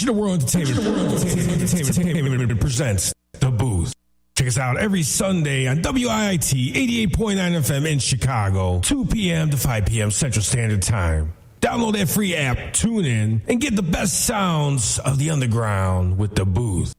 Digital World Entertainment presents The Booth. Check us out every Sunday on WIIT 88.9 FM in Chicago, 2 p.m. to 5 p.m. Central Standard Time. Download that free app, tune in, and get the best sounds of the underground with The Booth.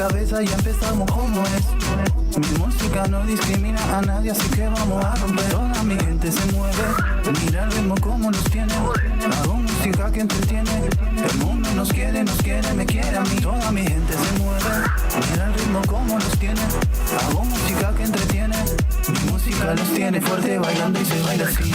cabeza, ya empezamos como es. Mi música no discrimina a nadie, así que vamos a romper. Toda mi gente se mueve, mira el ritmo como nos tiene. Hago música que entretiene, el mundo nos quiere, me quiere a mí. Toda mi gente se mueve, mira el ritmo como nos tiene. Hago música que entretiene, mi música los tiene fuerte bailando y se baila así.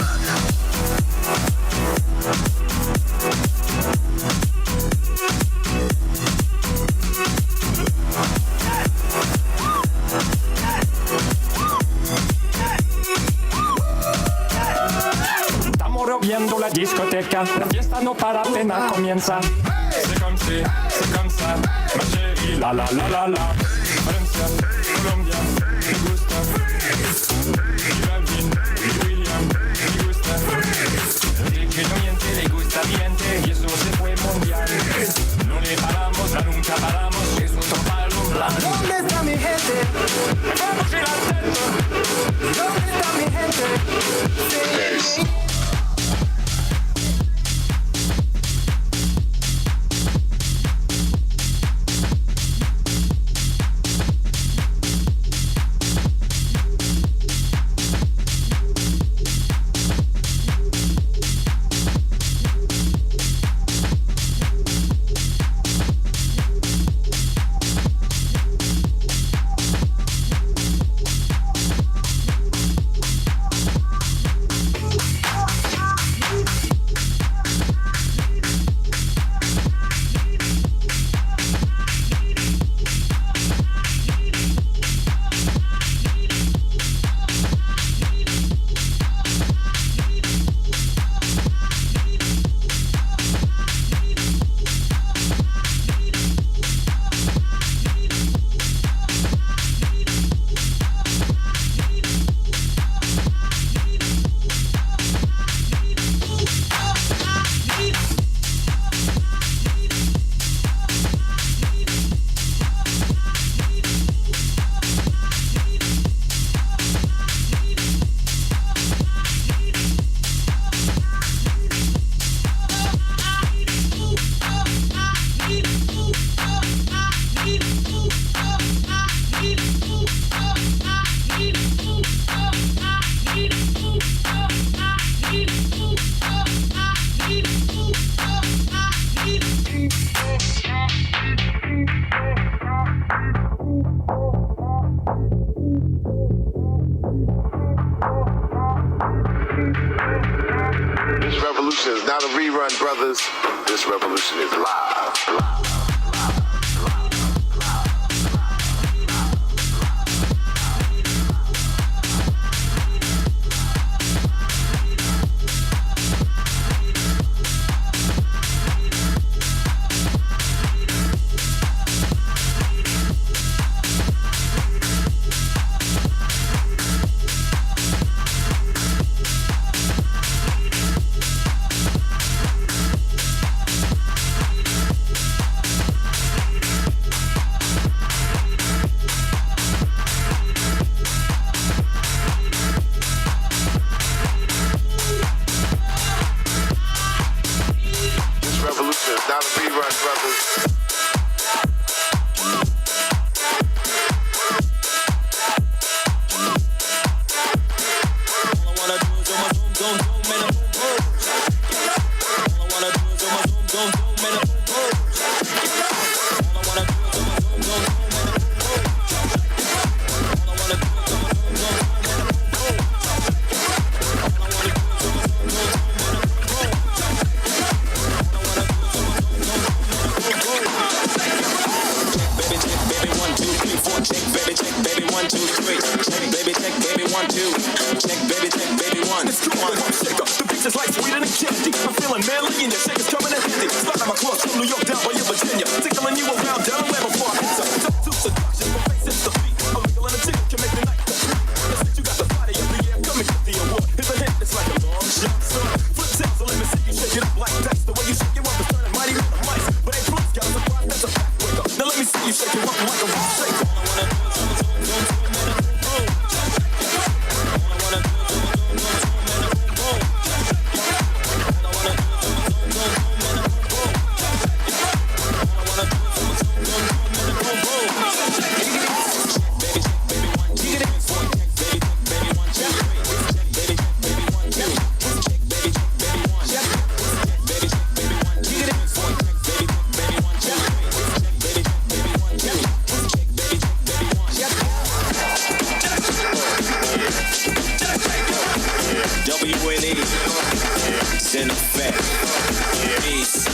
Viendo la discoteca, la fiesta no para, apenas comienza. C'est comme ça, ma chérie, la la la la la. Francia, Colombia, me gusta. Y Balvin, y William, me gusta. El que no miente, le gusta mi gente, y eso se fue mundial. No le paramos, nunca paramos, es nuestro balón blanco. ¿Dónde está mi gente? Vamos a ir al centro. ¿Dónde está mi gente? Sí. This revolution is not a rerun, brothers. This revolution is live. two. Check baby one. It's cool, I'm shaker. The beats is like sweeter than candy. I'm feeling manly and your shaker's coming in handy. Slide out my clothes from New York down by your Virginia. Tickling you around Delaware before I enter. To seduction, my face hits the beat. A wiggle and a tickle can make the night complete. That's it, you got the body of the year. Come and get the award. It's a hit, it's like a long shot, son. Flip tails, so let me see you shake it up like dice. The way you shake it up is turning mighty with the mice. But ain't Bruce got the pride, that's a fact. Wake up. Now let me see you shake it up like a rock shaker. In effect. Peace.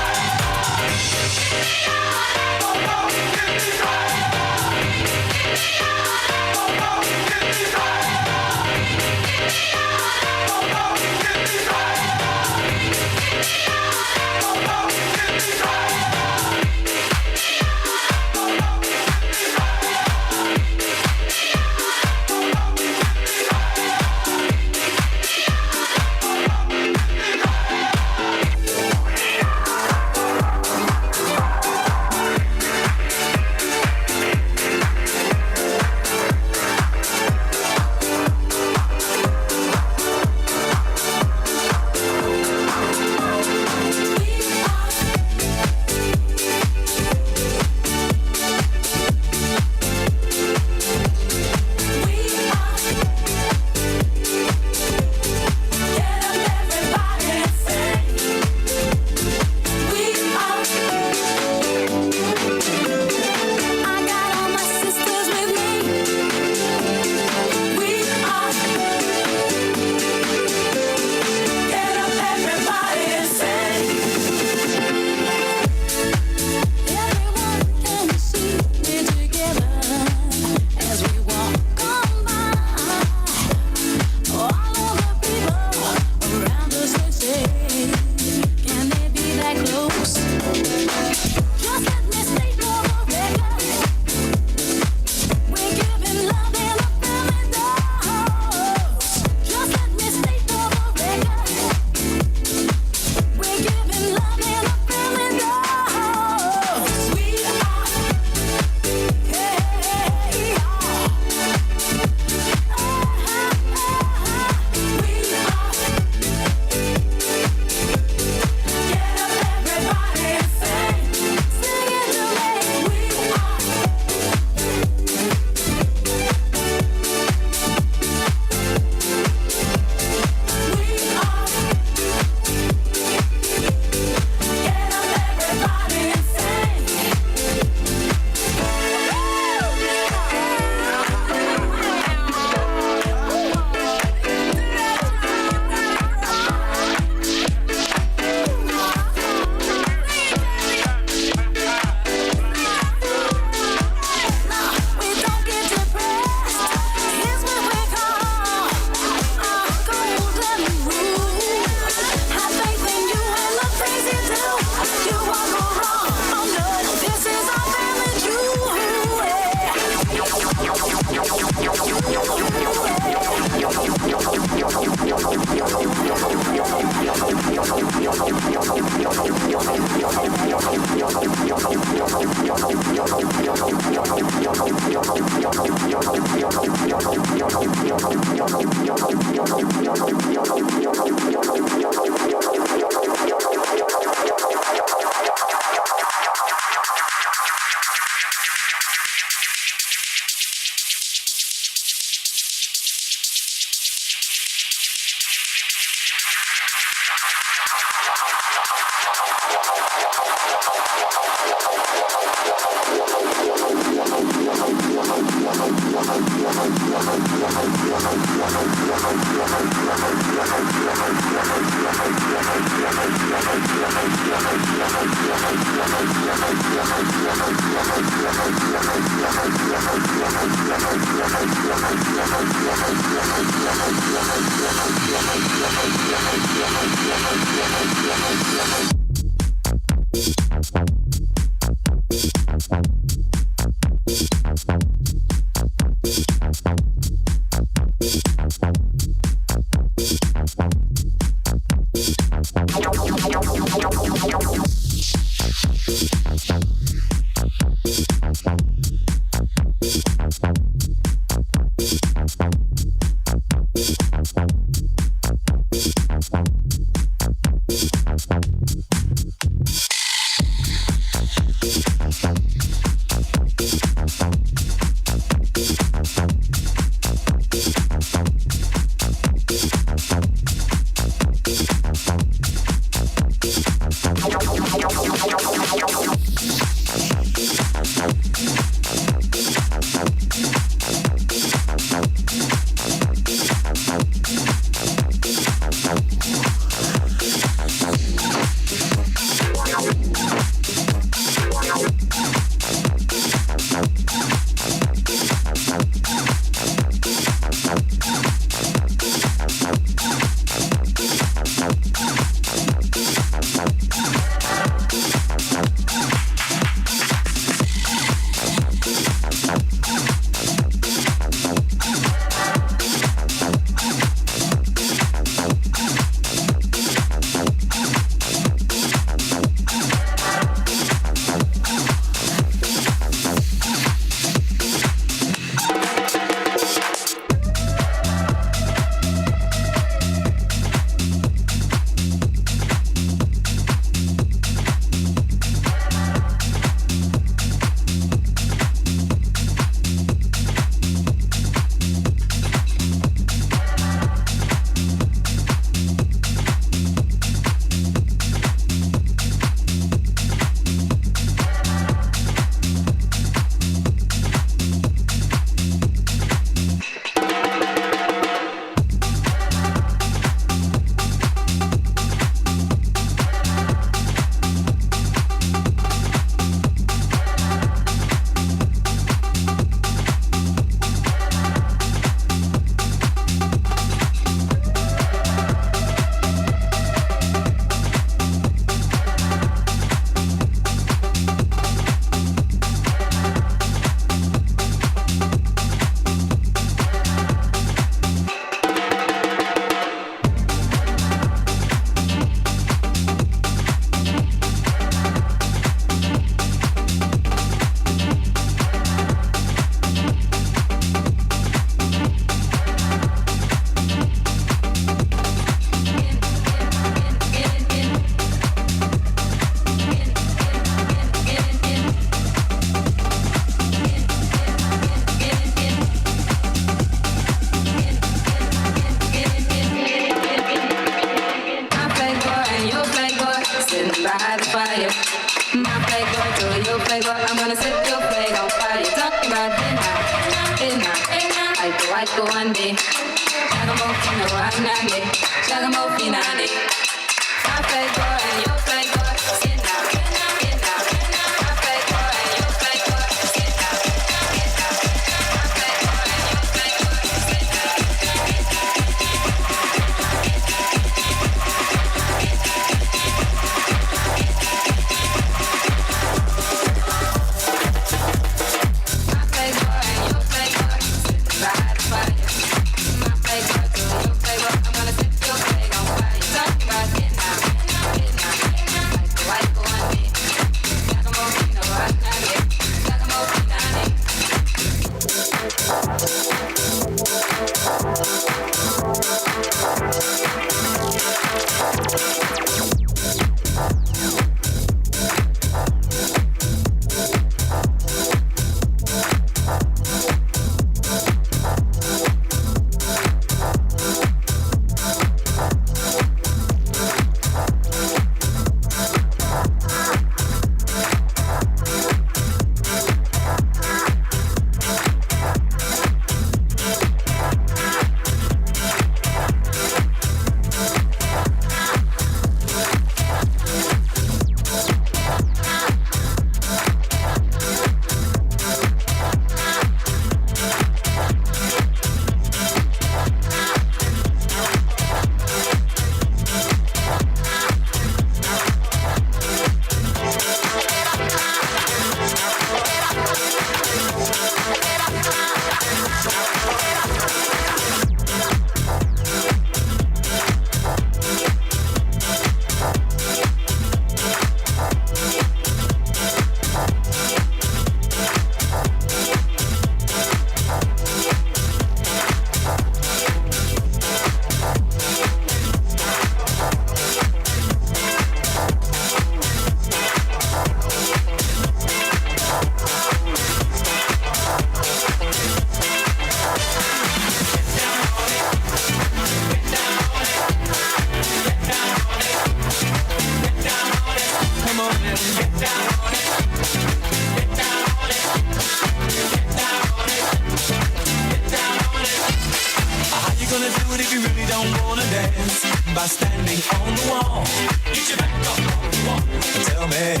gonna do it if you really don't wanna dance? By standing on the wall. Get your back up on the wall. Tell me,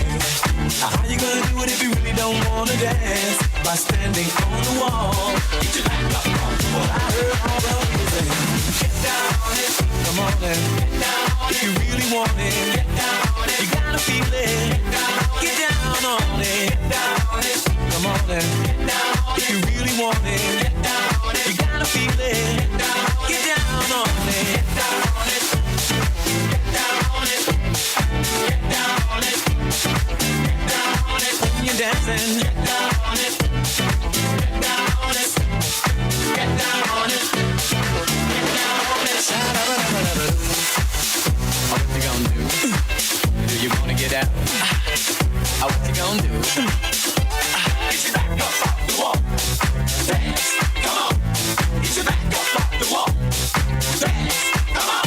how you gonna do it if you really don't wanna dance? By standing on the wall. Get your back up on the wall. I heard all the music. Get down on it. Come on then. Get down on it. If you really want it. Get down on it. You gotta feel it. Get down on it. Get down on it. Come on then. Get down on it. If you really want it. Get down on it. You gotta feel it. Get down on it. Get down on it. Get down on it. Get down on it. Get down on it. When you're dancing. Get down on it. Get down on it. Get down on it. Get down on it. What you gonna do? Do you wanna get out? What you gonna do? Get your back up off the wall. Dance, come on. Get your back up off the wall. Dance, come on.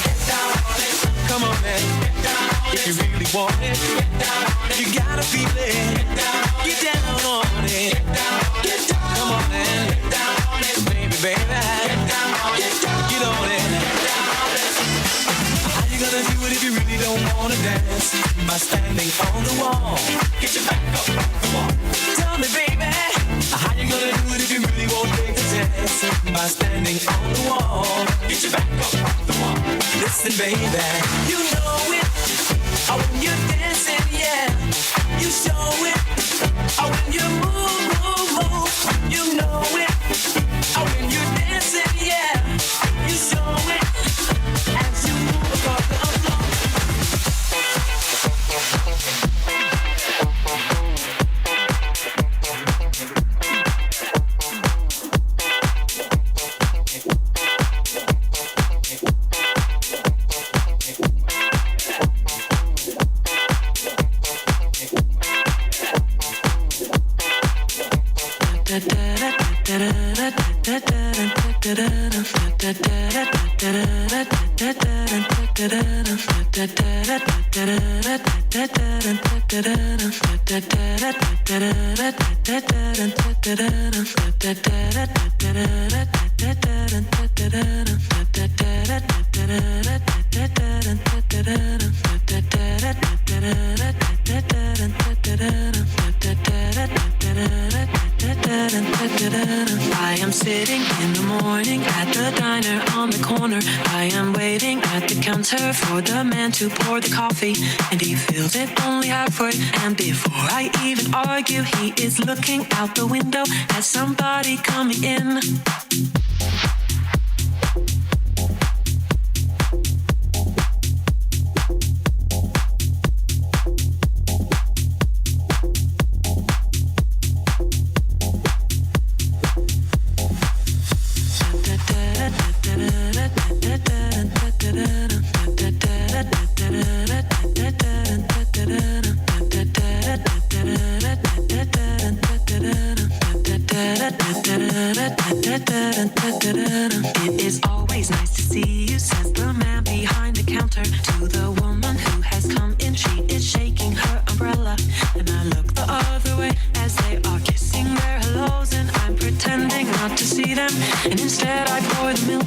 Get down on it. Come on, man. Get down on it. If you really want it, get down on it. You gotta feel it. Get down on it. Get down on it. Get down on it. Get down. Come on, man. Get down on it. Baby, baby. Get down on it. Get on it. Get down on it. How you gonna do it if you really don't wanna dance? By standing on the wall. Get your back up on the wall. Tell me, baby, how you gonna do it if you really won't take a chance? By standing on the wall. Get your back up on the wall. Listen, baby, you know it. When you're dancing, yeah, you show it. When you move, you know it. When you're dancing, yeah, you show it. As you move across the floor. I am sitting in the morning at the diner on the corner. I am waiting at the counter for the man to pour the coffee, and he fills it only halfway. And before I even argue, he is looking out the window at somebody coming in. It is always nice to see you, says the man behind the counter to the woman who has come in. She is shaking her umbrella, and I look the other way as they are kissing their hellos, and I'm pretending not to see them, and instead I pour the milk.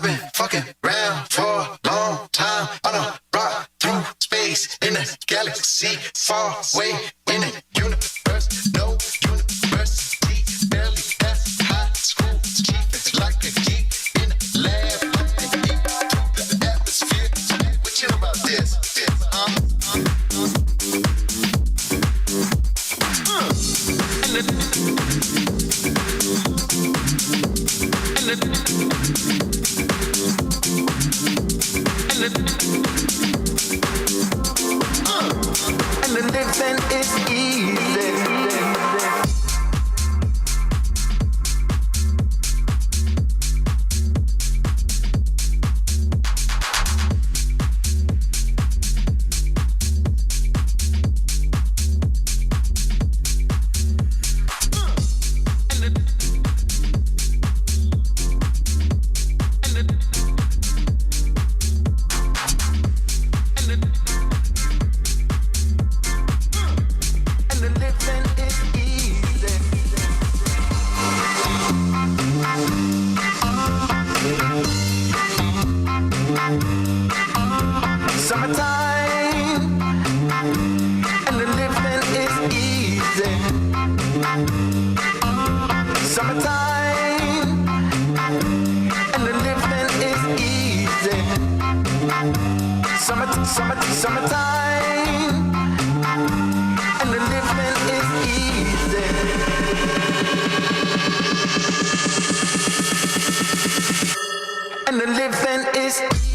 been fucking around for a long time. On a rock through space in a galaxy far away in the universe. No university, barely past high school. Cheap, it's like a geek in a lab. Deep through the atmosphere. What you know about this? And the living is easy.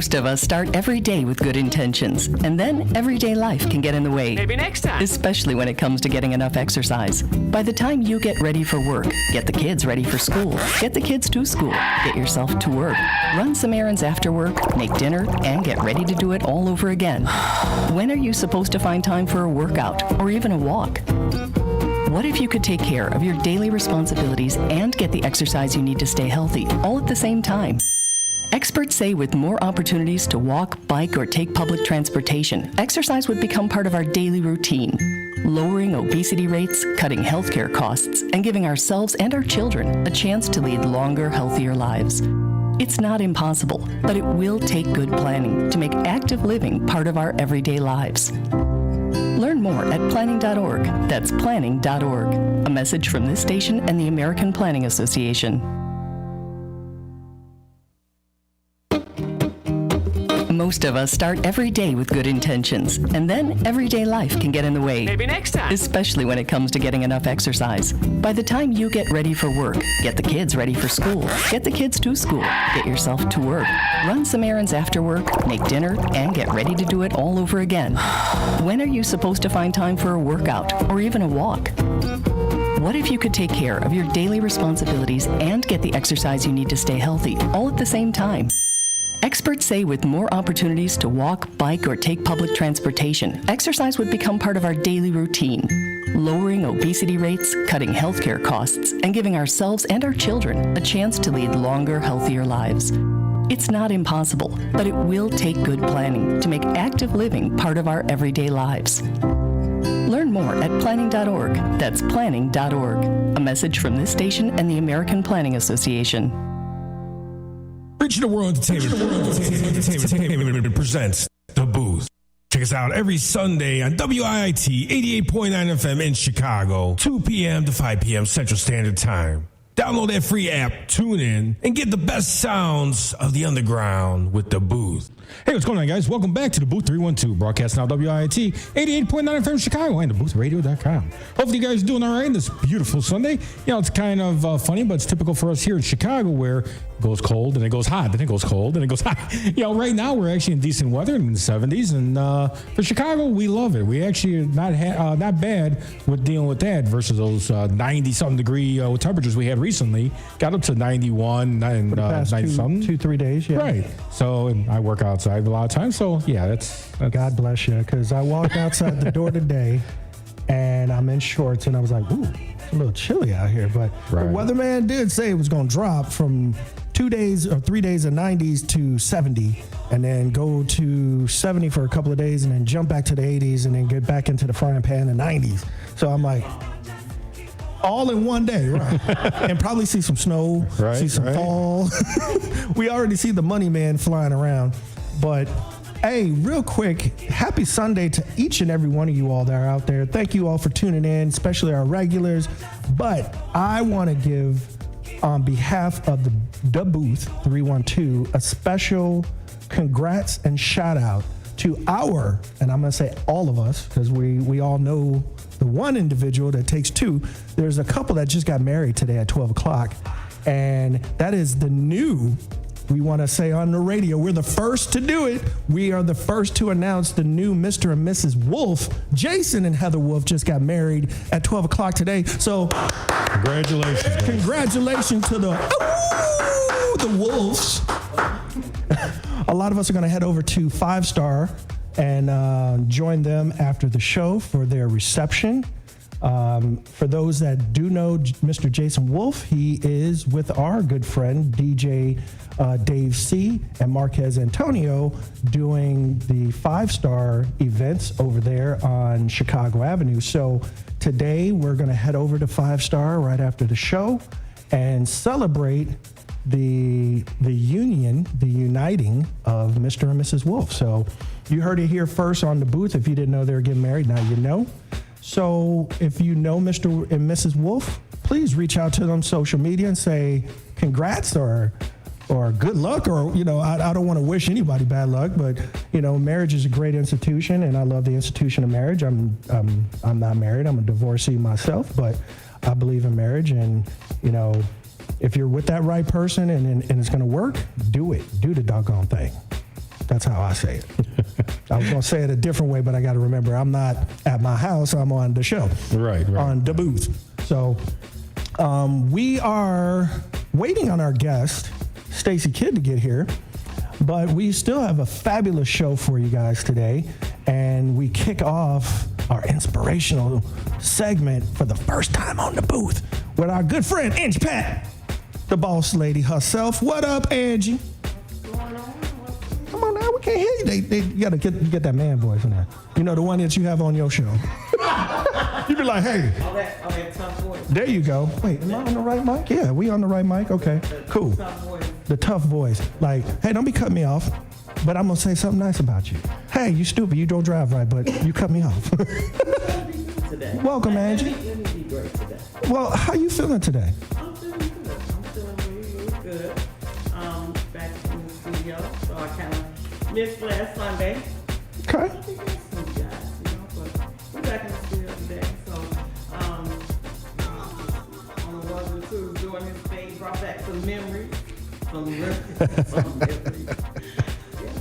Most of us start every day with good intentions, and then everyday life can get in the way. Maybe next time. Especially when it comes to getting enough exercise. By the time you get ready for work, get the kids ready for school, get the kids to school, get yourself to work, run some errands after work, make dinner, and get ready to do it all over again. When are you supposed to find time for a workout or even a walk? What if you could take care of your daily responsibilities and get the exercise you need to stay healthy all at the same time? Experts say with more opportunities to walk, bike, or take public transportation, exercise would become part of our daily routine, lowering obesity rates, cutting healthcare costs, and giving ourselves and our children a chance to lead longer, healthier lives. It's not impossible, but it will take good planning to make active living part of our everyday lives. Learn more at planning.org. That's planning.org. A message from this station and the American Planning Association. Most of us start every day with good intentions, and then everyday life can get in the way. Maybe next time. Especially when it comes to getting enough exercise. By the time you get ready for work, get the kids ready for school, get the kids to school, get yourself to work, run some errands after work, make dinner, and get ready to do it all over again. When are you supposed to find time for a workout or even a walk? What if you could take care of your daily responsibilities and get the exercise you need to stay healthy all at the same time? Experts say with more opportunities to walk, bike, or take public transportation, exercise would become part of our daily routine, lowering obesity rates, cutting healthcare costs, and giving ourselves and our children a chance to lead longer, healthier lives. It's not impossible, but it will take good planning to make active living part of our everyday lives. Learn more at planning.org. That's planning.org. A message from this station and the American Planning Association. Regional World Entertainment presents The Booth. Check us out every Sunday on WIIT 88.9 FM in Chicago, 2 p.m. to 5 p.m. Central Standard Time. Download that free app, tune in, and get the best sounds of the underground with The Booth. Hey, what's going on, guys? Welcome back to the Booth 312, broadcasting out WIIT 88.9 FM Chicago and theboothradio.com. Hopefully you guys are doing all right this beautiful Sunday. You know, it's kind of funny, but it's typical for us here in Chicago where it goes cold and it goes hot, then it goes cold and it goes hot. You know, right now we're actually in decent weather in the 70s, and for Chicago, we love it. We actually are not bad with dealing with that versus those 90-something degree temperatures we had recently. Got up to 91 and 90-something. 2-3 days, yeah. Right. So, and I work outside a lot of times, so yeah, that's God bless you, because I walked outside the door today and I'm in shorts and I was like, ooh, it's a little chilly out here, but right. The weatherman did say it was going to drop from 2 days or 3 days of 90s to 70 and then go to 70 for a couple of days and then jump back to the 80s and then get back into the frying pan in the 90s. So I'm like, all in one day, right? And probably see some snow, see some fall. We already see the money man flying around. But hey, real quick, happy Sunday to each and every one of you all that are out there. Thank you all for tuning in, especially our regulars. But I want to give, on behalf of the DaBooth312, a special congrats and shout out to our, and I'm going to say all of us, because we all know the one individual that takes two. There's a couple that just got married today at 12 o'clock, and that is the new, we want to say on the radio, we're the first to do it. We are the first to announce the new Mr. and Mrs. Wolf. Jason and Heather Wolf just got married at 12 o'clock today. So congratulations. Congratulations to the Wolves. A lot of us are going to head over to 5 Star and join them after the show for their reception. For those that do know Mr. Jason Wolf, he is with our good friend DJ Dave C. and Marquez Antonio doing the 5-star events over there on Chicago Avenue. So today we're going to head over to 5-star right after the show and celebrate the uniting of Mr. and Mrs. Wolf. So you heard it here first on the booth. If you didn't know they were getting married, now you know. So if you know Mr. and Mrs. Wolf, please reach out to them on social media and say congrats or good luck, or, you know, I don't want to wish anybody bad luck, but, you know, marriage is a great institution, and I love the institution of marriage. I'm not married. I'm a divorcee myself, but I believe in marriage, and, you know, if you're with that right person and it's going to work, do it. Do the doggone thing. That's how I say it. I was going to say it a different way, but I got to remember, I'm not at my house. I'm on the show. Right. On DaBooth. So we are waiting on our guest, Stacy Kidd, to get here, but we still have a fabulous show for you guys today, and we kick off our inspirational segment for the first time on the booth with our good friend Angie Pat, the boss lady herself. What up, Angie? Come on now, we can't hear you. You gotta get that man voice in there. You know, the one that you have on your show. You be like, hey. All that tough voice. There you go. Wait, am I on the right mic? Yeah, we on the right mic? Okay, cool. The tough voice. Like, hey, don't be cutting me off, but I'm gonna say something nice about you. Hey, you stupid, you don't drive right, but you cut me off. Welcome, Angie. Let me be great today. Well, how you feeling today? I'm feeling good. I'm feeling really good. Back in the studio, so I kind of missed last Sunday. Okay. I think that's some guys, you know, but we're back in the studio today. So, on the 1 and 2 doing his thing, brought back some memories. Some memories. Yeah,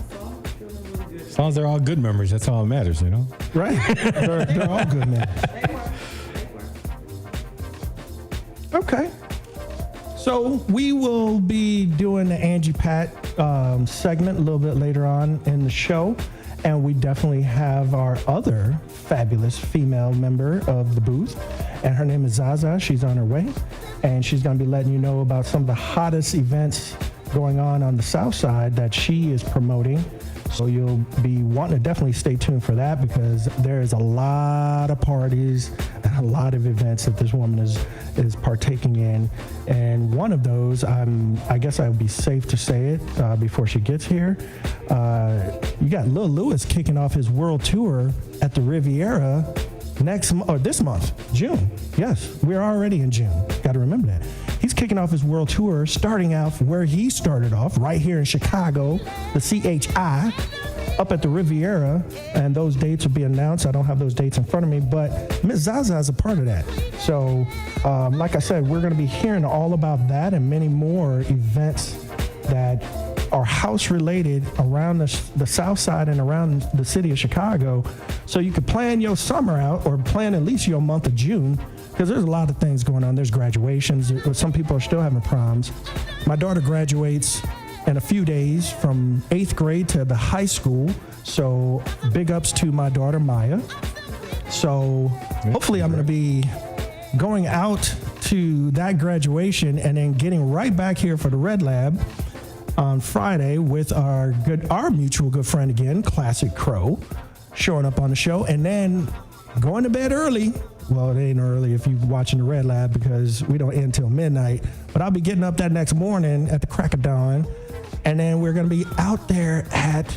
so I'm feeling really good. As long as they're all good memories, that's all that matters, you know? Right. They're all good, man. They work. Okay. So we will be doing the Angie Pat segment a little bit later on in the show. And we definitely have our other fabulous female member of the booth. And her name is Zaza. She's on her way. And she's going to be letting you know about some of the hottest events going on the South Side that she is promoting. So you'll be wanting to definitely stay tuned for that, because there is a lot of parties and a lot of events that this woman is partaking in. And one of those, I guess I would be safe to say it before she gets here. You got Lil Louis kicking off his world tour at the Riviera this month, June. Yes, we're already in June. Got to remember that. He's kicking off his world tour, starting out where he started off, right here in Chicago, the CHI, up at the Riviera, and those dates will be announced. I don't have those dates in front of me, but Ms. Zaza is a part of that. So, like I said, we're going to be hearing all about that and many more events that are house-related around the South Side and around the city of Chicago. So you could plan your summer out, or plan at least your month of June, because there's a lot of things going on. There's graduations. Some people are still having proms. My daughter graduates in a few days from 8th grade to the high school. So big ups to my daughter, Maya. So hopefully I'm going to be going out to that graduation and then getting right back here for the Red Lab on Friday with our mutual good friend again, Classic Crow, showing up on the show, and then going to bed early. Well, it ain't early if you're watching the Red Lab, because we don't end till midnight. But I'll be getting up that next morning at the crack of dawn, and then we're gonna be out there at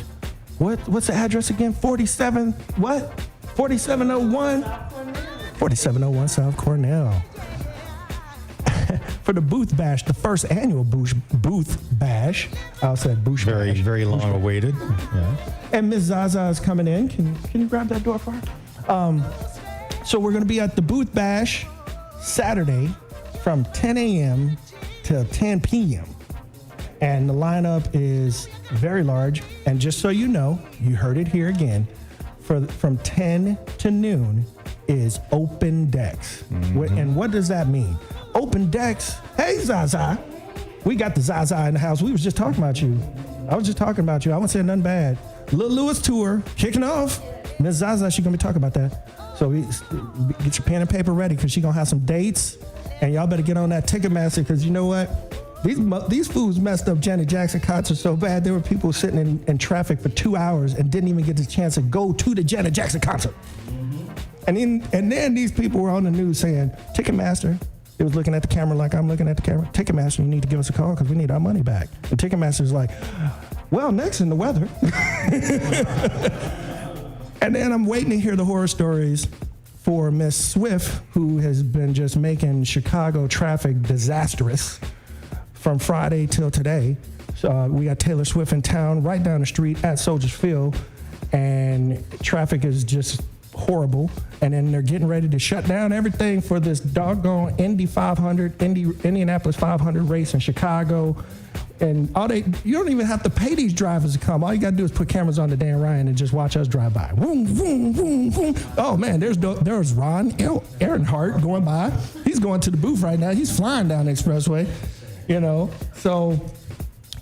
what's the address again? 4701 South Cornell. For the Booth Bash, the first annual Booth Bash. I said Booth Bash. Very long awaited. Yeah. And Ms. Zaza is coming in. Can you grab that door for her? So we're going to be at the Booth Bash Saturday from 10 a.m. to 10 p.m. And the lineup is very large. And just so you know, you heard it here again, from 10 to noon is open decks. Mm-hmm. And what does that mean? Open decks. Hey, Zaza. We got the Zaza in the house. We was just talking about you. I was just talking about you. I wasn't saying nothing bad. Lil Lewis tour kicking off. Miss Zaza, she's gonna be talking about that. So get your pen and paper ready because she's gonna have some dates, and y'all better get on that Ticketmaster because you know what? These fools messed up Janet Jackson concert so bad. There were people sitting in traffic for 2 hours and didn't even get the chance to go to the Janet Jackson concert. And then these people were on the news saying, Ticketmaster, it was looking at the camera like I'm looking at the camera. Ticketmaster, you need to give us a call because we need our money back. And Ticketmaster's like, well, next in the weather. And then I'm waiting to hear the horror stories for Miss Swift, who has been just making Chicago traffic disastrous from Friday till today. So we got Taylor Swift in town right down the street at Soldiers Field, and traffic is just horrible. And then they're getting ready to shut down everything for this doggone Indianapolis 500 race in Chicago. And you don't even have to pay these drivers to come. All you gotta do is put cameras on the Dan Ryan and just watch us drive by. Vroom, vroom, vroom, vroom. Oh man, there's Ron Ehrenhart going by. He's going to the booth right now. He's flying down the expressway, you know. So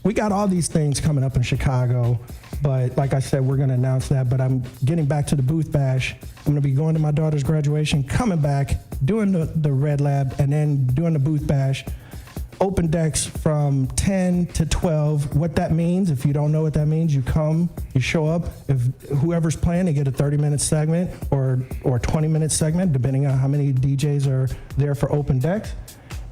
we got all these things coming up in Chicago. But like I said, we're gonna announce that. But I'm getting back to the booth bash. I'm gonna be going to my daughter's graduation, coming back, doing the Red Lab, and then doing the booth bash. Open decks from 10 to 12. What that means, if you don't know what that means, you come, you show up. If whoever's playing, they get a 30-minute segment or 20-minute segment, depending on how many DJs are there for open decks.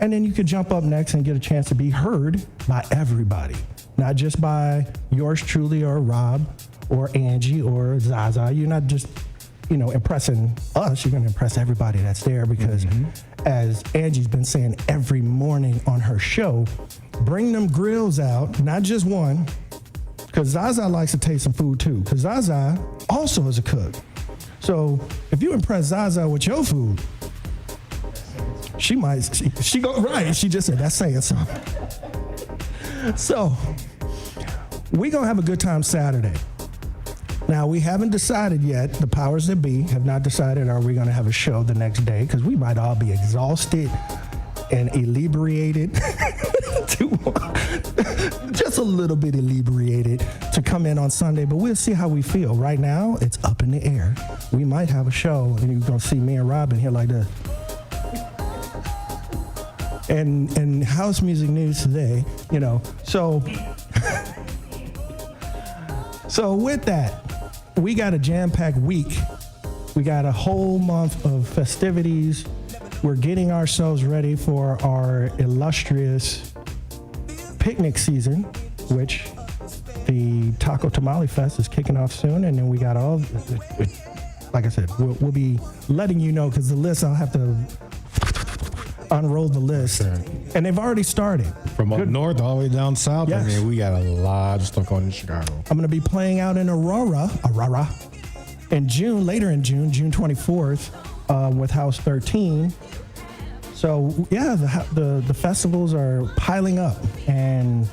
And then you could jump up next and get a chance to be heard by everybody, not just by yours truly or Rob or Angie or Zaza. You're not just, impressing us. You're going to impress everybody that's there because as Angie's been saying every morning on her show, bring them grills out, not just one, because Zaza likes to taste some food too, because Zaza also is a cook. So if you impress Zaza with your food, she just said that's saying something. So we're going to have a good time Saturday. Now, we haven't decided yet, the powers that be have not decided, are we going to have a show the next day? Because we might all be exhausted and inebriated, just a little bit inebriated to come in on Sunday, but we'll see how we feel. Right now, it's up in the air. We might have a show, and you're going to see me and Robin here like this. And house music news today, so with that, we got a jam-packed week. We got a whole month of festivities. We're getting ourselves ready for our illustrious picnic season, which the Taco Tamale Fest is kicking off soon. And then we got like I said, we'll be letting you know because the list, I'll have to unroll the list. And they've already started. From up north all the way down south. Yes. I mean, we got a lot of stuff going in Chicago. I'm going to be playing out in Aurora, in June, later in June 24th, with House 13. So, yeah, the festivals are piling up. And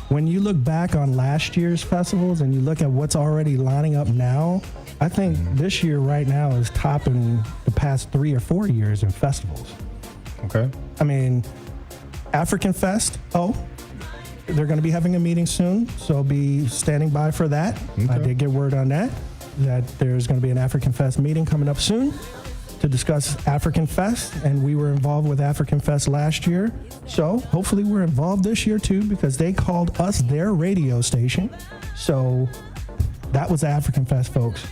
when you look back on last year's festivals and you look at what's already lining up now, I think this year right now is topping the past 3 or 4 years in festivals. Okay. I mean, African Fest, they're going to be having a meeting soon, so be standing by for that. Okay. I did get word on that there's going to be an African Fest meeting coming up soon to discuss African Fest, and we were involved with African Fest last year, so hopefully we're involved this year too because they called us their radio station. So that was African Fest, folks.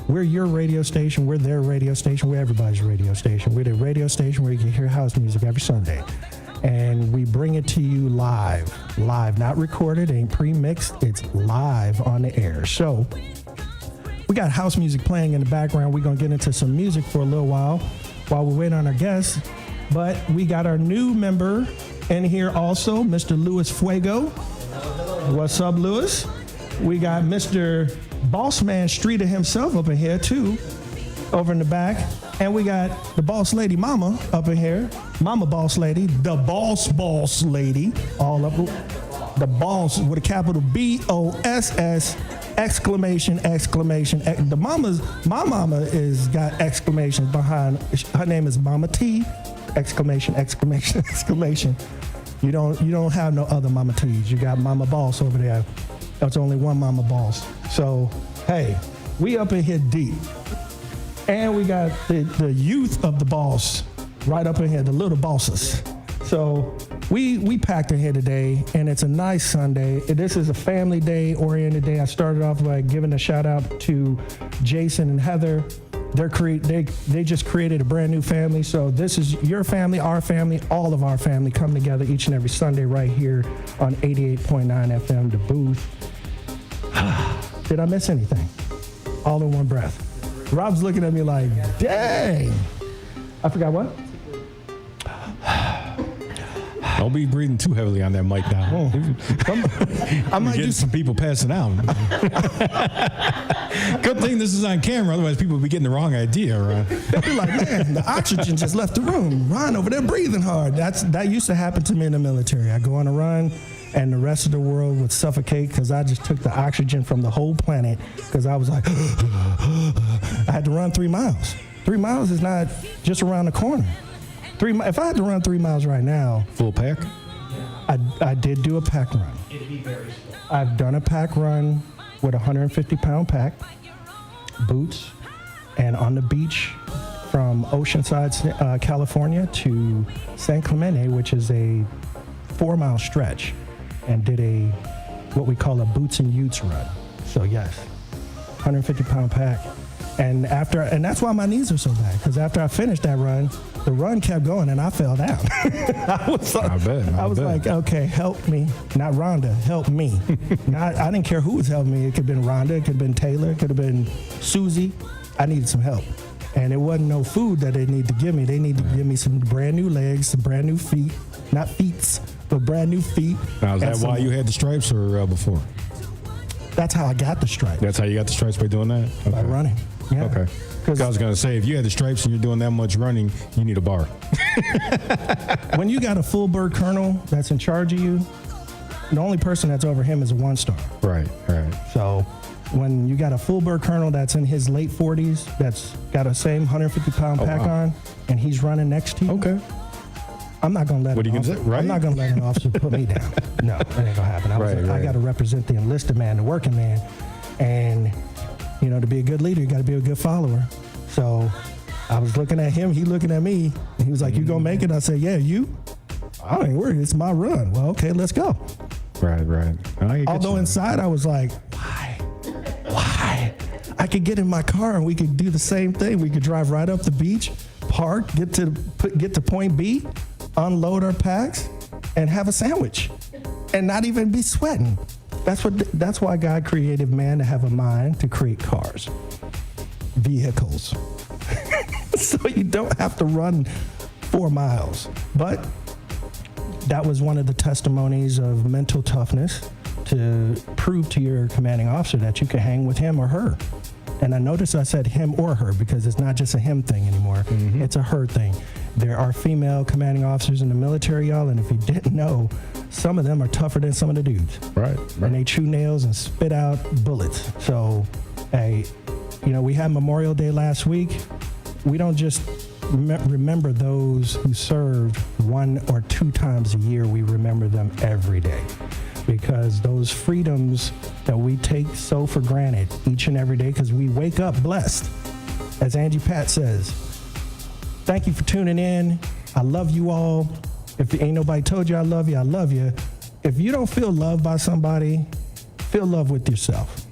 We're your radio station, we're their radio station, we're everybody's radio station. We're the radio station where you can hear house music every Sunday. And we bring it to you live, not recorded, ain't pre-mixed, it's live on the air. So we got house music playing in the background. We're gonna get into some music for a little while we wait on our guests. But we got our new member in here also, Mr. Louis Fuego. What's up, Louis? We got Mr. Bossman Streeter himself up in here too, over in the back. And we got the boss lady mama up in here. Mama boss lady, the boss lady, all up. The boss with a capital BOSS, exclamation. My mama is got exclamations behind, her name is Mama T, exclamation. You don't have no other Mama T's. You got Mama Boss over there. That's only one mama boss. So, hey, we up in here deep. And we got the youth of the boss right up in here, the little bosses. So we packed in here today, and it's a nice Sunday. This is a family day, oriented day. I started off by giving a shout out to Jason and Heather. They just created a brand new family. So this is your family, our family, all of our family come together each and every Sunday right here on 88.9 FM, The Booth. Did I miss anything? All in one breath. Rob's looking at me like, dang. I forgot what? Don't be breathing too heavily on that mic now. I might get some people passing out. Good thing this is on camera, otherwise people would be getting the wrong idea, right? They'll be like, man, the oxygen just left the room. Ron over there breathing hard. That used to happen to me in the military. I go on a run, and the rest of the world would suffocate because I just took the oxygen from the whole planet because I was like, I had to run 3 miles. 3 miles is not just around the corner. If I had to run 3 miles right now. Full pack? I did do a pack run. It'd be very slow. I've done a pack run with a 150-pound pack, boots, and on the beach from Oceanside, California to San Clemente, which is a 4-mile stretch, and did what we call a boots and utes run. So yes, 150-pound pack. And that's why my knees are so bad, because after I finished that run, the run kept going and I fell down. I was like, okay, help me. Not Rhonda, help me. I didn't care who was helping me. It could have been Rhonda, it could have been Taylor, it could have been Susie. I needed some help. And it wasn't no food that they needed to give me. They needed to give me some brand new legs, some brand new feet. Not feet, but brand new feet. Now, is that why you had the stripes or before? That's how I got the stripes. That's how you got the stripes, by doing that? Okay. By running. Yeah. Okay. Because I was going to say, if you had the stripes and you're doing that much running, you need a bar. When you got a full bird colonel that's in charge of you, the only person that's over him is a 1-star. Right. So when you got a full bird colonel that's in his late 40s, that's got a same 150-pound pack on, and he's running next to you. Okay. I'm not going to let I'm not going to let an officer put me down. No, that ain't going to happen. I got to represent the enlisted man, the working man. And to be a good leader, you got to be a good follower. So I was looking at him, he looking at me, and he was like, you gonna make it? I said, yeah, you? I ain't worried, it's my run. Well, okay, let's go. Right. Although inside I was like, why? I could get in my car and we could do the same thing. We could drive right up the beach, park, get to point B, unload our packs, and have a sandwich, and not even be sweating. That's why God created man to have a mind to create cars, vehicles, so you don't have to run 4 miles. But that was one of the testimonies of mental toughness to prove to your commanding officer that you can hang with him or her. And I noticed I said him or her because it's not just a him thing anymore. Mm-hmm. It's a her thing. There are female commanding officers in the military, y'all, and if you didn't know, some of them are tougher than some of the dudes. Right. And they chew nails and spit out bullets. So, hey, we had Memorial Day last week. We don't just remember those who served 1 or 2 times a year. We remember them every day, because those freedoms that we take so for granted each and every day, because we wake up blessed. As Angie Pat says, thank you for tuning in. I love you all. If ain't nobody told you I love you, I love you. If you don't feel loved by somebody, feel love with yourself.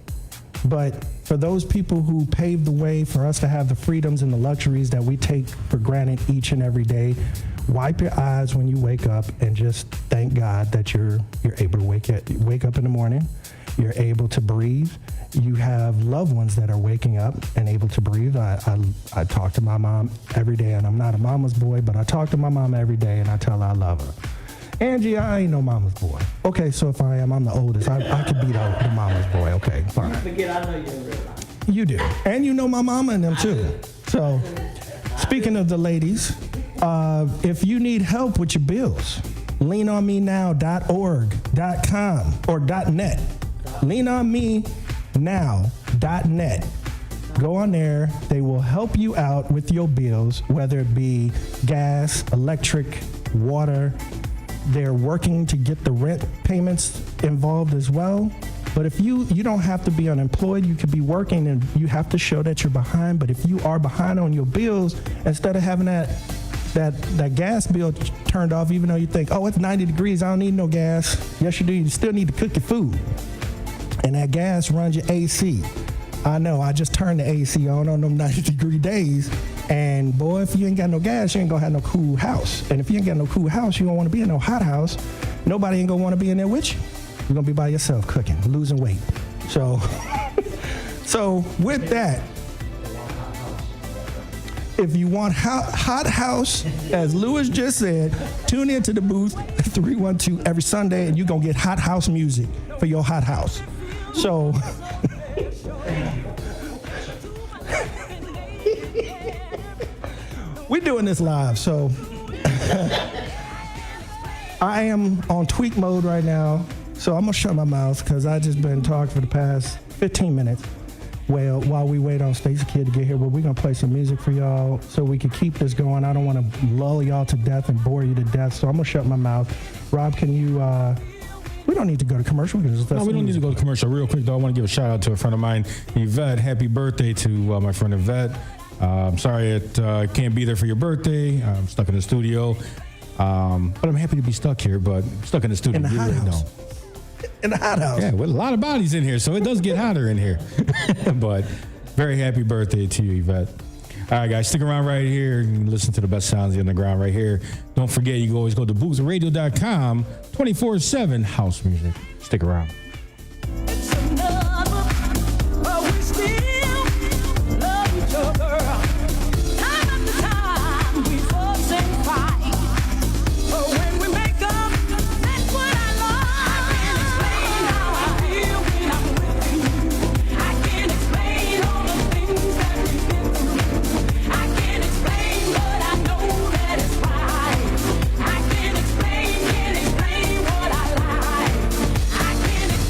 But for those people who paved the way for us to have the freedoms and the luxuries that we take for granted each and every day, wipe your eyes when you wake up and just thank God that you're able to wake up in the morning. You're able to breathe. You have loved ones that are waking up and able to breathe. I talk to my mom every day, and I'm not a mama's boy, but I talk to my mom every day, and I tell her I love her. Angie, I ain't no mama's boy. Okay, so if I am, I'm the oldest. I could be the mama's boy. Okay, fine. You forget I know you in real life. You do. And you know my mama and them too. So, speaking of the ladies, if you need help with your bills, leanonmenow.org.com or .net. leanonmenow.net. Go on there. They will help you out with your bills, whether it be gas, electric, water. They're working to get the rent payments involved as well. But if you don't have to be unemployed, you could be working and you have to show that you're behind. But if you are behind on your bills, instead of having that gas bill turned off, even though you think, oh, it's 90 degrees, I don't need no gas. Yes, you do. You still need to cook your food. And that gas runs your AC. I know, I just turned the AC on them 90-degree days. And boy, if you ain't got no gas, you ain't gonna have no cool house. And if you ain't got no cool house, you don't wanna be in no hot house. Nobody ain't gonna wanna be in there with you. You're gonna be by yourself cooking, losing weight. So, with that, if you want hot house, as Lewis just said, tune in to the Booth 312 every Sunday, and you're gonna get hot house music for your hot house. So, we're doing this live, so I am on tweak mode right now, so I'm gonna shut my mouth because I just been talking for the past 15 minutes. Well, while we wait on Stacy Kidd to get here, but we're gonna play some music for y'all so we can keep this going. I don't want to lull y'all to death and bore you to death, so I'm gonna shut my mouth. Rob, can you? We don't need to go to commercial. We don't need to go to commercial. Real quick, though, I want to give a shout out to a friend of mine, Yvette. Happy birthday to my friend Yvette. I'm sorry I can't be there for your birthday. I'm stuck in the studio, but I'm happy to be stuck here. But stuck in the studio. In the hot house. In the hot house. Yeah, with a lot of bodies in here, so it does get hotter in here. But very happy birthday to you, Yvette. All right, guys, stick around right here and listen to the best sounds in the ground right here. Don't forget, you can always go to DaBooth312.com, 24/7 house music. Stick around. I can't explain what I like. I can't explain.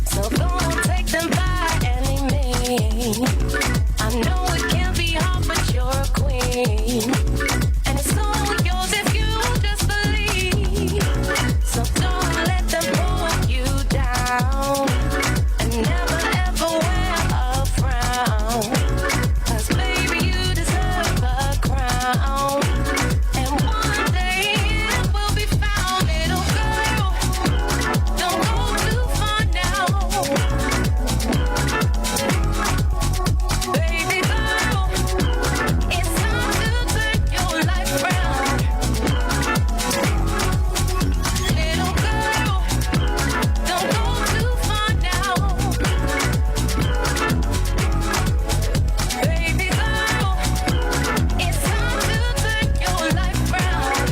So don't take them by any means. I know it can be hard, but you're a queen. And it's all yours if you just believe. So don't let them pull you down. And never ever wear a frown. 'Cause baby, you deserve a crown. And one day it will be found. Little girl, don't go too far now. Baby girl, it's time to turn your life round. Little girl, don't go too far now. Baby girl, it's time to turn your life round.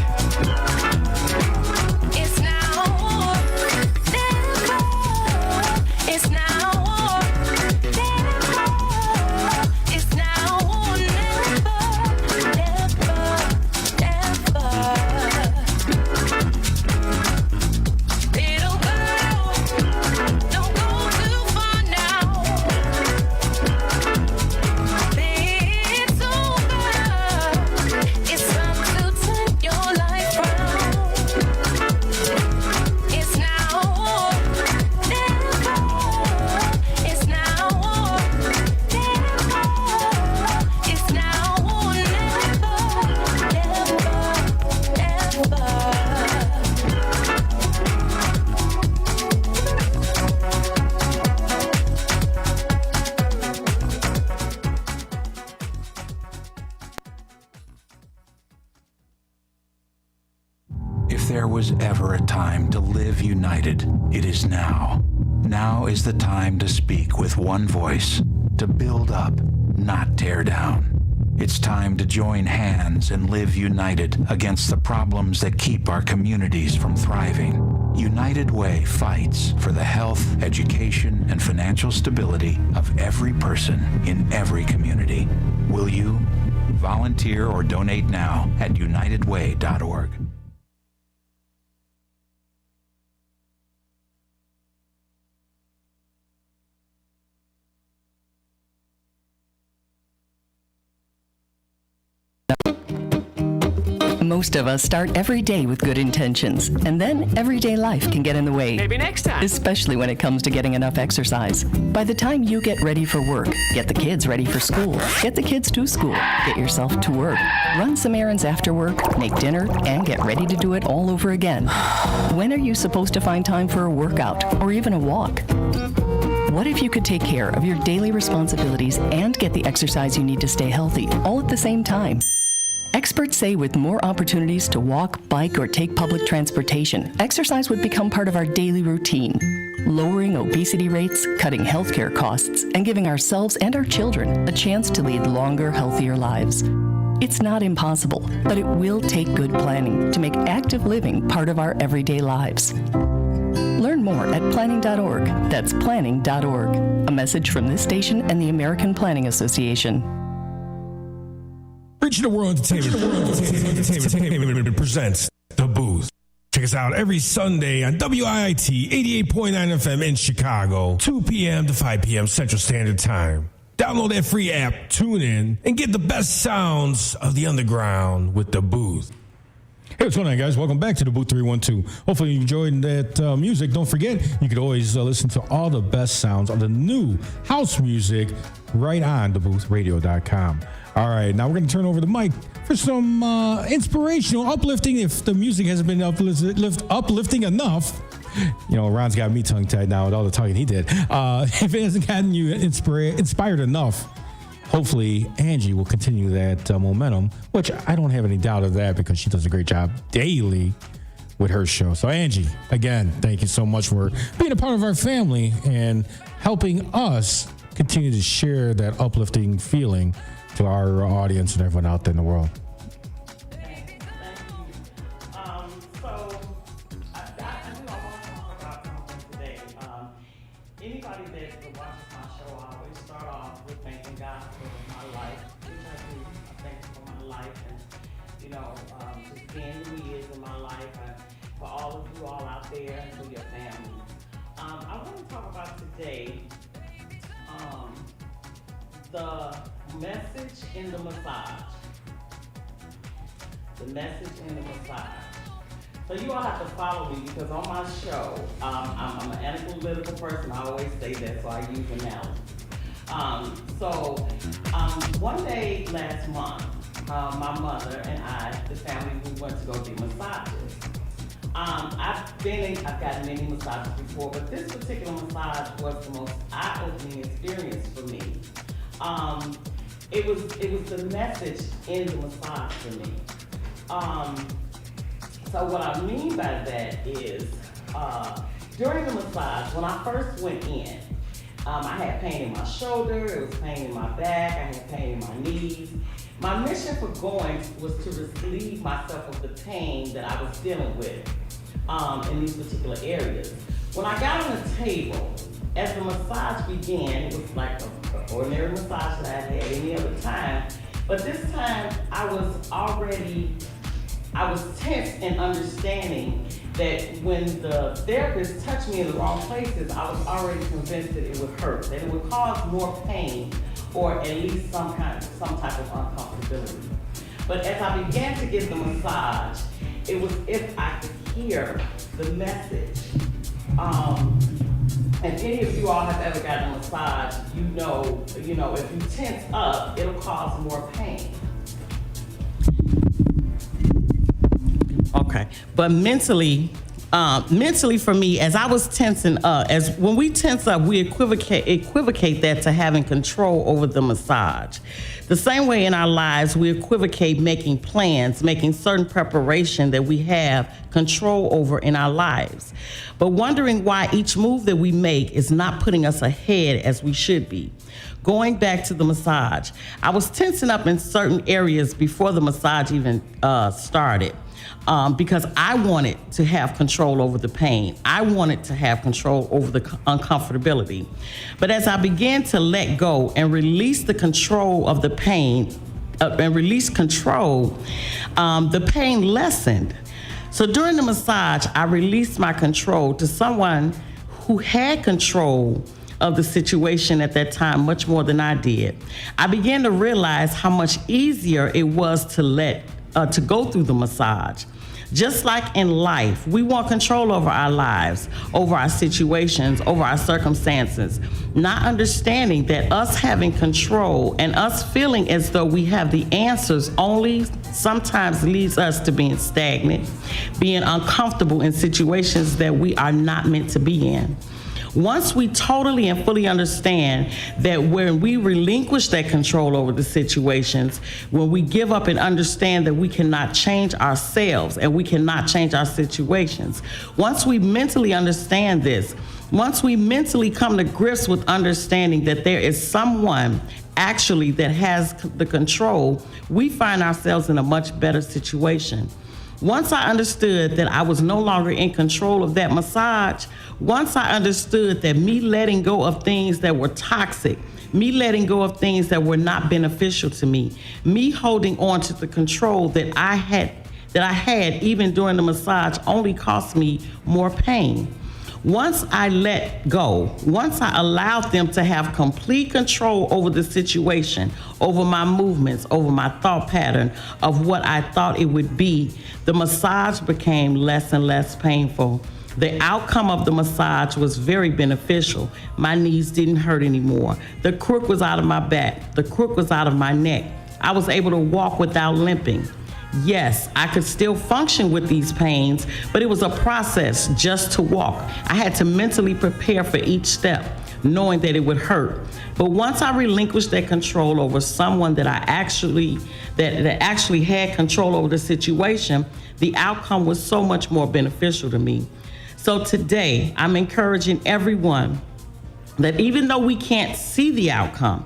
It's now or never. It's now or never. It's now or never. Never, never. Little girl, don't go too far now. It's over. It's time to turn your life round. It's now or never. It's now or never. It's now or never. Never, never. If there was ever a time to live united, it is now. Now is the time to speak with one voice, to build up, not tear down. It's time to join hands and live united against the problems that keep our communities from thriving. United Way fights for the health, education, and financial stability of every person in every community. Will you? Volunteer or donate now at unitedway.org. Most of us start every day with good intentions, and then everyday life can get in the way. Maybe next time. Especially when it comes to getting enough exercise. By the time you get ready for work, get the kids ready for school, get the kids to school, get yourself to work, run some errands after work, make dinner, and get ready to do it all over again. When are you supposed to find time for a workout or even a walk? What if you could take care of your daily responsibilities and get the exercise you need to stay healthy all at the same time? Experts say with more opportunities to walk, bike, or take public transportation, exercise would become part of our daily routine, lowering obesity rates, cutting healthcare costs, and giving ourselves and our children a chance to lead longer, healthier lives. It's not impossible, but it will take good planning to make active living part of our everyday lives. Learn more at planning.org. That's planning.org. A message from this station and the American Planning Association. Reaching the World Entertainment presents The Booth. Check us out every Sunday on WIIT 88.9 FM in Chicago, 2 p.m. to 5 p.m. Central Standard Time. Download that free app, tune in, and get the best sounds of the underground with The Booth. Hey, what's going on, guys? Welcome back to the Booth 312. Hopefully you enjoyed that music. Don't forget, you could always listen to all the best sounds of the new house music right on DaBoothRadio.com. All right, now we're going to turn over the mic for some inspirational, uplifting, if the music hasn't been uplifting enough. You know, Ron's got me tongue-tied now with all the talking he did. If it hasn't gotten you inspired enough, hopefully Angie will continue that momentum, which I don't have any doubt of that because she does a great job daily with her show. So Angie, again, thank you so much for being a part of our family and helping us continue to share that uplifting feeling to our audience and everyone out there in the world. Thank you. So I want to talk about something today. Anybody that watches my show, I always start off with thanking God for my life, which I do. I thank Him for my life and, just being who He is in my life, and for all of you all out there and for your family. I want to talk about today the message in the massage. The message in the massage. So you all have to follow me because on my show, I'm an analytical person. I always say that, so I use analogy. One day last month, my mother and I, the family, we went to go get massages. I've gotten many massages before, but this particular massage was the most eye-opening experience for me. It was the message in the massage for me. So what I mean by that is, during the massage, when I first went in, I had pain in my shoulder, it was pain in my back, I had pain in my knees. My mission for going was to relieve myself of the pain that I was dealing with in these particular areas. When I got on the table, as the massage began, it was like an ordinary massage that I had any other time, but this time I was tense in understanding that when the therapist touched me in the wrong places, I was already convinced that it would hurt, that it would cause more pain, or at least some type of uncomfortability. But as I began to get the massage, it was if I could hear the message. And any of you all have ever gotten a massage, you know, if you tense up, it'll cause more pain. Okay, but mentally for me, as I was tensing up, when we tense up, we equivocate that to having control over the massage. The same way in our lives, we equivocate making plans, making certain preparation that we have control over in our lives. But wondering why each move that we make is not putting us ahead as we should be. Going back to the massage, I was tensing up in certain areas before the massage even started. Because I wanted to have control over the pain. I wanted to have control over the uncomfortability. But as I began to let go and release the control of the pain, the pain lessened. So during the massage, I released my control to someone who had control of the situation at that time much more than I did. I began to realize how much easier it was to go through the massage. Just like in life, we want control over our lives, over our situations, over our circumstances, not understanding that us having control and us feeling as though we have the answers only sometimes leads us to being stagnant, being uncomfortable in situations that we are not meant to be in. Once we totally and fully understand that when we relinquish that control over the situations, when we give up and understand that we cannot change ourselves and we cannot change our situations, once we mentally understand this, once we mentally come to grips with understanding that there is someone actually that has the control, we find ourselves in a much better situation. Once I understood that I was no longer in control of that massage, once I understood that me letting go of things that were toxic, me letting go of things that were not beneficial to me, me holding on to the control that I had even during the massage only cost me more pain. Once I let go, once I allowed them to have complete control over the situation, over my movements, over my thought pattern of what I thought it would be, the massage became less and less painful. The outcome of the massage was very beneficial. My knees didn't hurt anymore. The crook was out of my back. The crook was out of my neck. I was able to walk without limping. Yes, I could still function with these pains, but it was a process just to walk. I had to mentally prepare for each step, knowing that it would hurt. But once I relinquished that control over someone that actually had control over the situation, the outcome was so much more beneficial to me. So today, I'm encouraging everyone that even though we can't see the outcome,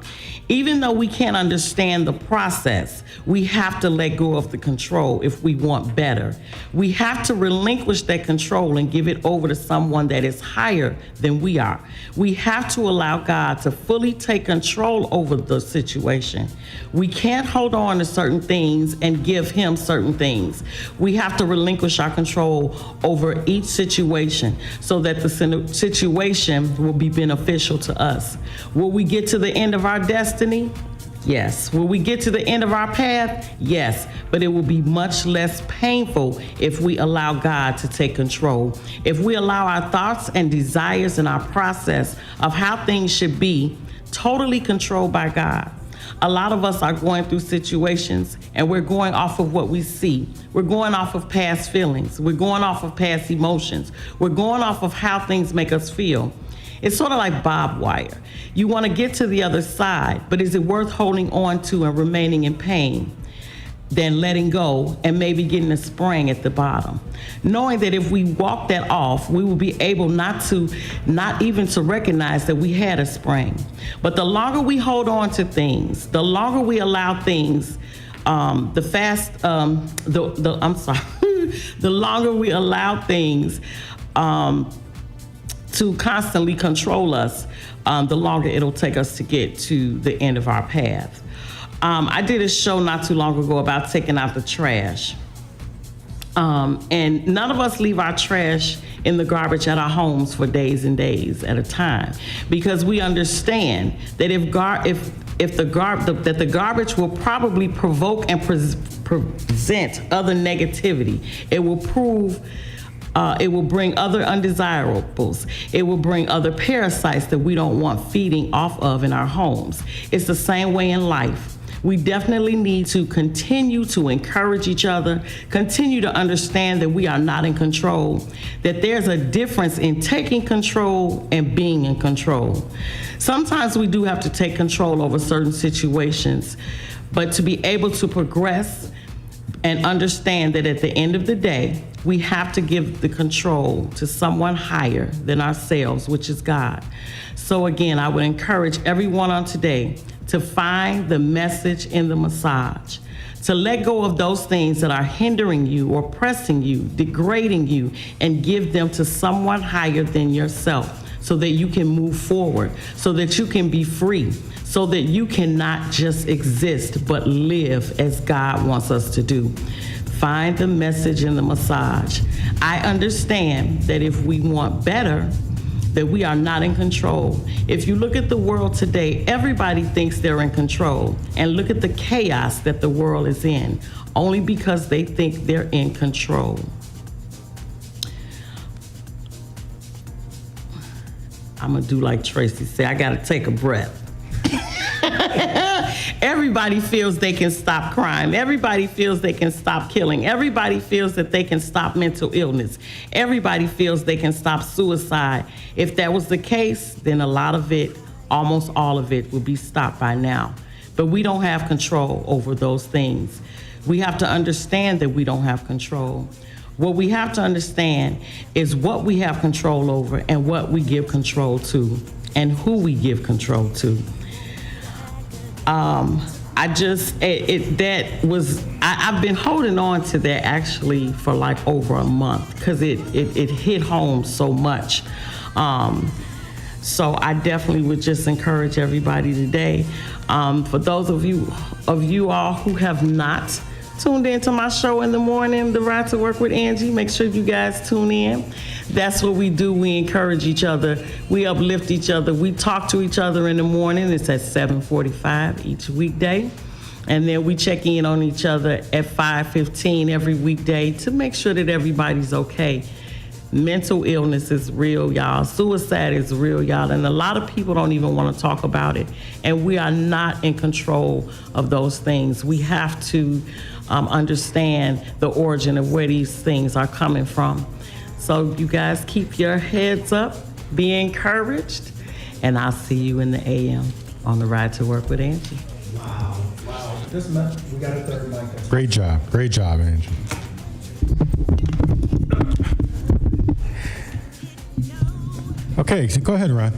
Even though we can't understand the process, we have to let go of the control if we want better. We have to relinquish that control and give it over to someone that is higher than we are. We have to allow God to fully take control over the situation. We can't hold on to certain things and give him certain things. We have to relinquish our control over each situation so that the situation will be beneficial to us. Will we get to the end of our destiny? Yes. Will we get to the end of our path? Yes. But it will be much less painful if we allow God to take control. If we allow our thoughts and desires and our process of how things should be totally controlled by God. A lot of us are going through situations and we're going off of what we see. We're going off of past feelings. We're going off of past emotions. We're going off of how things make us feel. It's sort of like barbed wire. You want to get to the other side, but is it worth holding on to and remaining in pain than letting go and maybe getting a spring at the bottom? Knowing that if we walk that off, we will be able not even to recognize that we had a spring. But the longer we hold on to things, the longer we allow things, the longer we allow things to constantly control us, the longer it'll take us to get to the end of our path. I did a show not too long ago about taking out the trash. And none of us leave our trash in the garbage at our homes for days and days at a time, because we understand that the garbage will probably provoke and present other negativity. It will bring other undesirables. It will bring other parasites that we don't want feeding off of in our homes. It's the same way in life. We definitely need to continue to encourage each other, continue to understand that we are not in control, that there's a difference in taking control and being in control. Sometimes we do have to take control over certain situations, but to be able to progress and understand that at the end of the day, we have to give the control to someone higher than ourselves, which is God. So again, I would encourage everyone on today to find the message in the massage, to let go of those things that are hindering you, oppressing you, degrading you, and give them to someone higher than yourself so that you can move forward, so that you can be free, so that you can not just exist but live as God wants us to do. Find the message in the massage. I understand that if we want better, that we are not in control. If you look at the world today, everybody thinks they're in control. And look at the chaos that the world is in, only because they think they're in control. I'm gonna do like Tracy said, I gotta take a breath. Everybody feels they can stop crime. Everybody feels they can stop killing. Everybody feels that they can stop mental illness. Everybody feels they can stop suicide. If that was the case, then a lot of it, almost all of it, would be stopped by now. But we don't have control over those things. We have to understand that we don't have control. What we have to understand is what we have control over and what we give control to and who we give control to. I've been holding on to that actually for like over a month because it hit home so much. So I definitely would just encourage everybody today. For those of you all who have not tuned into my show in the morning, The Ride to Work with Angie, make sure you guys tune in. That's what we do. We encourage each other. We uplift each other. We talk to each other in the morning. It's at 7:45 each weekday. And then we check in on each other at 5:15 every weekday to make sure that everybody's okay. Mental illness is real, y'all. Suicide is real, y'all. And a lot of people don't even want to talk about it. And we are not in control of those things. We have to understand the origin of where these things are coming from. So you guys keep your heads up, be encouraged, and I'll see you in the AM on The Ride to Work with Angie. Wow. This month, we got a third mic. Great job, Angie. Okay, so go ahead, Ron.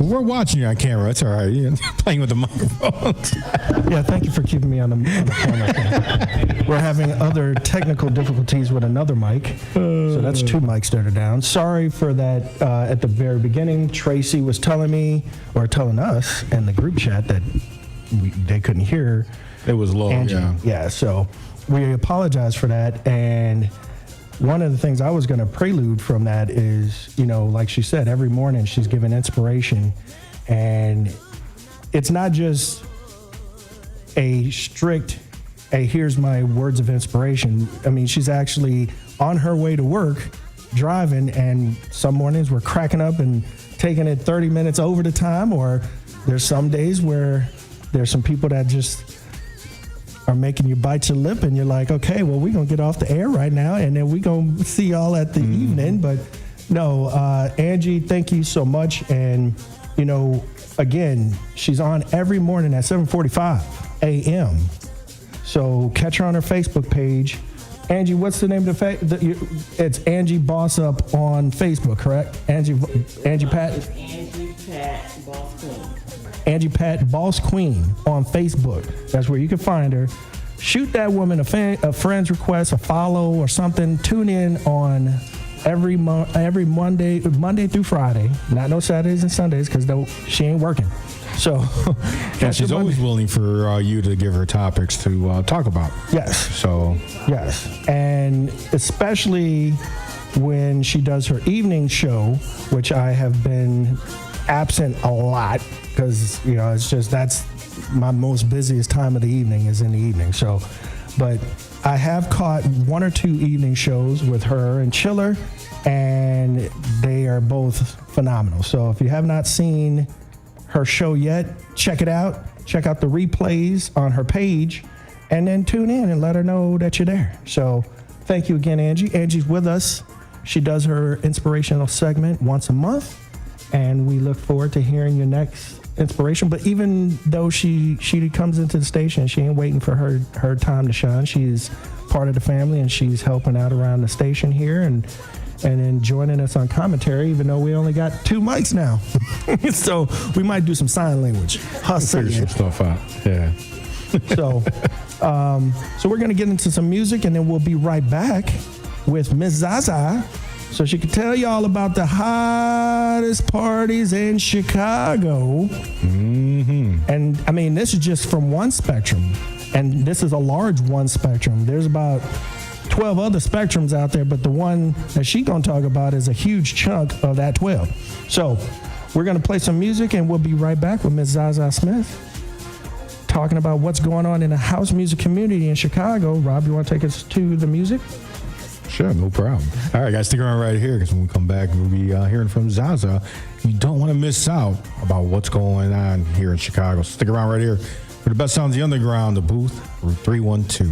We're watching you on camera. It's all right. You're playing with the microphone. Yeah, thank you for keeping me on the camera. We're having other technical difficulties with another mic, so that's 2 mics that are down. Sorry for that at the very beginning. Tracy was telling us in the group chat that they couldn't hear. It was low, Angie. Yeah, so we apologize for that. And one of the things I was going to prelude from that is, like she said, every morning she's giving inspiration. And it's not just a strict, hey, here's my words of inspiration. I mean, she's actually on her way to work, driving, and some mornings we're cracking up and taking it 30 minutes over the time, or there's some days where there's some people that just are making you bite your lip and you're like, okay, well, we're going to get off the air right now and then we're going to see y'all at the evening. But no, Angie, thank you so much. And, again, she's on every morning at 7:45 a.m. So catch her on her Facebook page. Angie, what's the name of it's Angie Boss Up on Facebook, correct? Angie Pat? Angie Pat Boss Queen. Angie Pat Boss Queen on Facebook. That's where you can find her. Shoot that woman a friend's request, a follow or something. Tune in on every Monday through Friday. Not no Saturdays and Sundays because she ain't working. So yeah, she's always willing for you to give her topics to talk about. Yes. So yes, and especially when she does her evening show, which I have been absent a lot because it's just that's my most busiest time of the evening is in the evening. So, but I have caught 1 or 2 evening shows with her and Chiller, and they are both phenomenal. So if you have not seen her show yet, check it out. Check out the replays on her page, and then tune in and let her know that you're there. So thank you again, Angie. Angie's with us. She does her inspirational segment once a month, and we look forward to hearing your next inspiration. But even though she comes into the station, she ain't waiting for her time to shine. She's part of the family, and she's helping out around the station here and then joining us on commentary, even though we only got 2 mics now. So we might do some sign language. Figure some stuff out. Yeah. So we're going to get into some music, and then we'll be right back with Miss Zaza, so she can tell y'all about the hottest parties in Chicago. Mm-hmm. And I mean, this is just from one spectrum, and this is a large one spectrum. There's about 12 other spectrums out there, but the one that she's going to talk about is a huge chunk of that 12. So we're going to play some music, and we'll be right back with Miss Zaza Smith talking about what's going on in the house music community in Chicago. Rob, you want to take us to the music? Sure, no problem. All right, guys, stick around right here because when we come back, we'll be hearing from Zaza. You don't want to miss out about what's going on here in Chicago. So stick around right here for the best sounds of the underground, the Booth 312.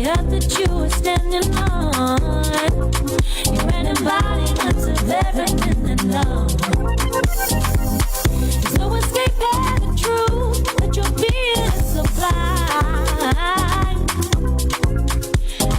earth that you were standing on. You're an embodiment of everything in love. There's no escaping the truth that you're being supplied.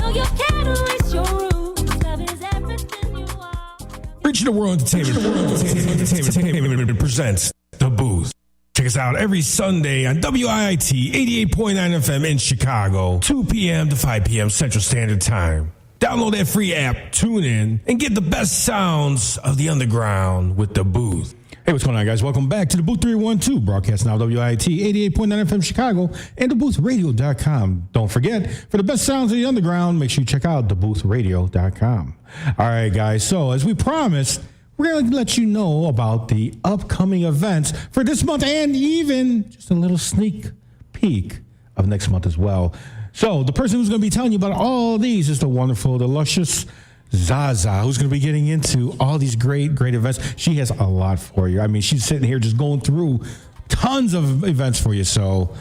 No, you can't erase your roots. Love is everything you are. Reaching the World Entertainment presents The Booth. Check us out every Sunday on WIIT 88.9 FM in Chicago, 2 p.m. to 5 p.m. Central Standard Time. Download that free app, tune in, and get the best sounds of the underground with The Booth. Hey, what's going on, guys? Welcome back to the Booth 312, broadcast now WIIT 88.9 FM Chicago and DaBooth312.com. Don't forget, for the best sounds of the underground, make sure you check out DaBooth312.com. All right, guys, so as we promised, we're going to let you know about the upcoming events for this month and even just a little sneak peek of next month as well. So the person who's going to be telling you about all these is the wonderful, the luscious Zaza, who's going to be getting into all these great events. She has a lot for you. I mean, she's sitting here just going through tons of events for you. So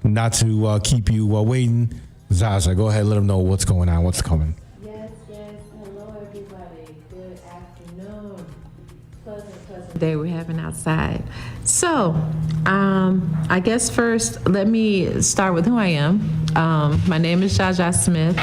not to keep you waiting, Zaza, go ahead and let them know what's going on, what's coming. Yes. Hello, everybody. Good afternoon. Pleasant day we're having outside. So, I guess first, let me start with who I am. My name is Jaja Smith.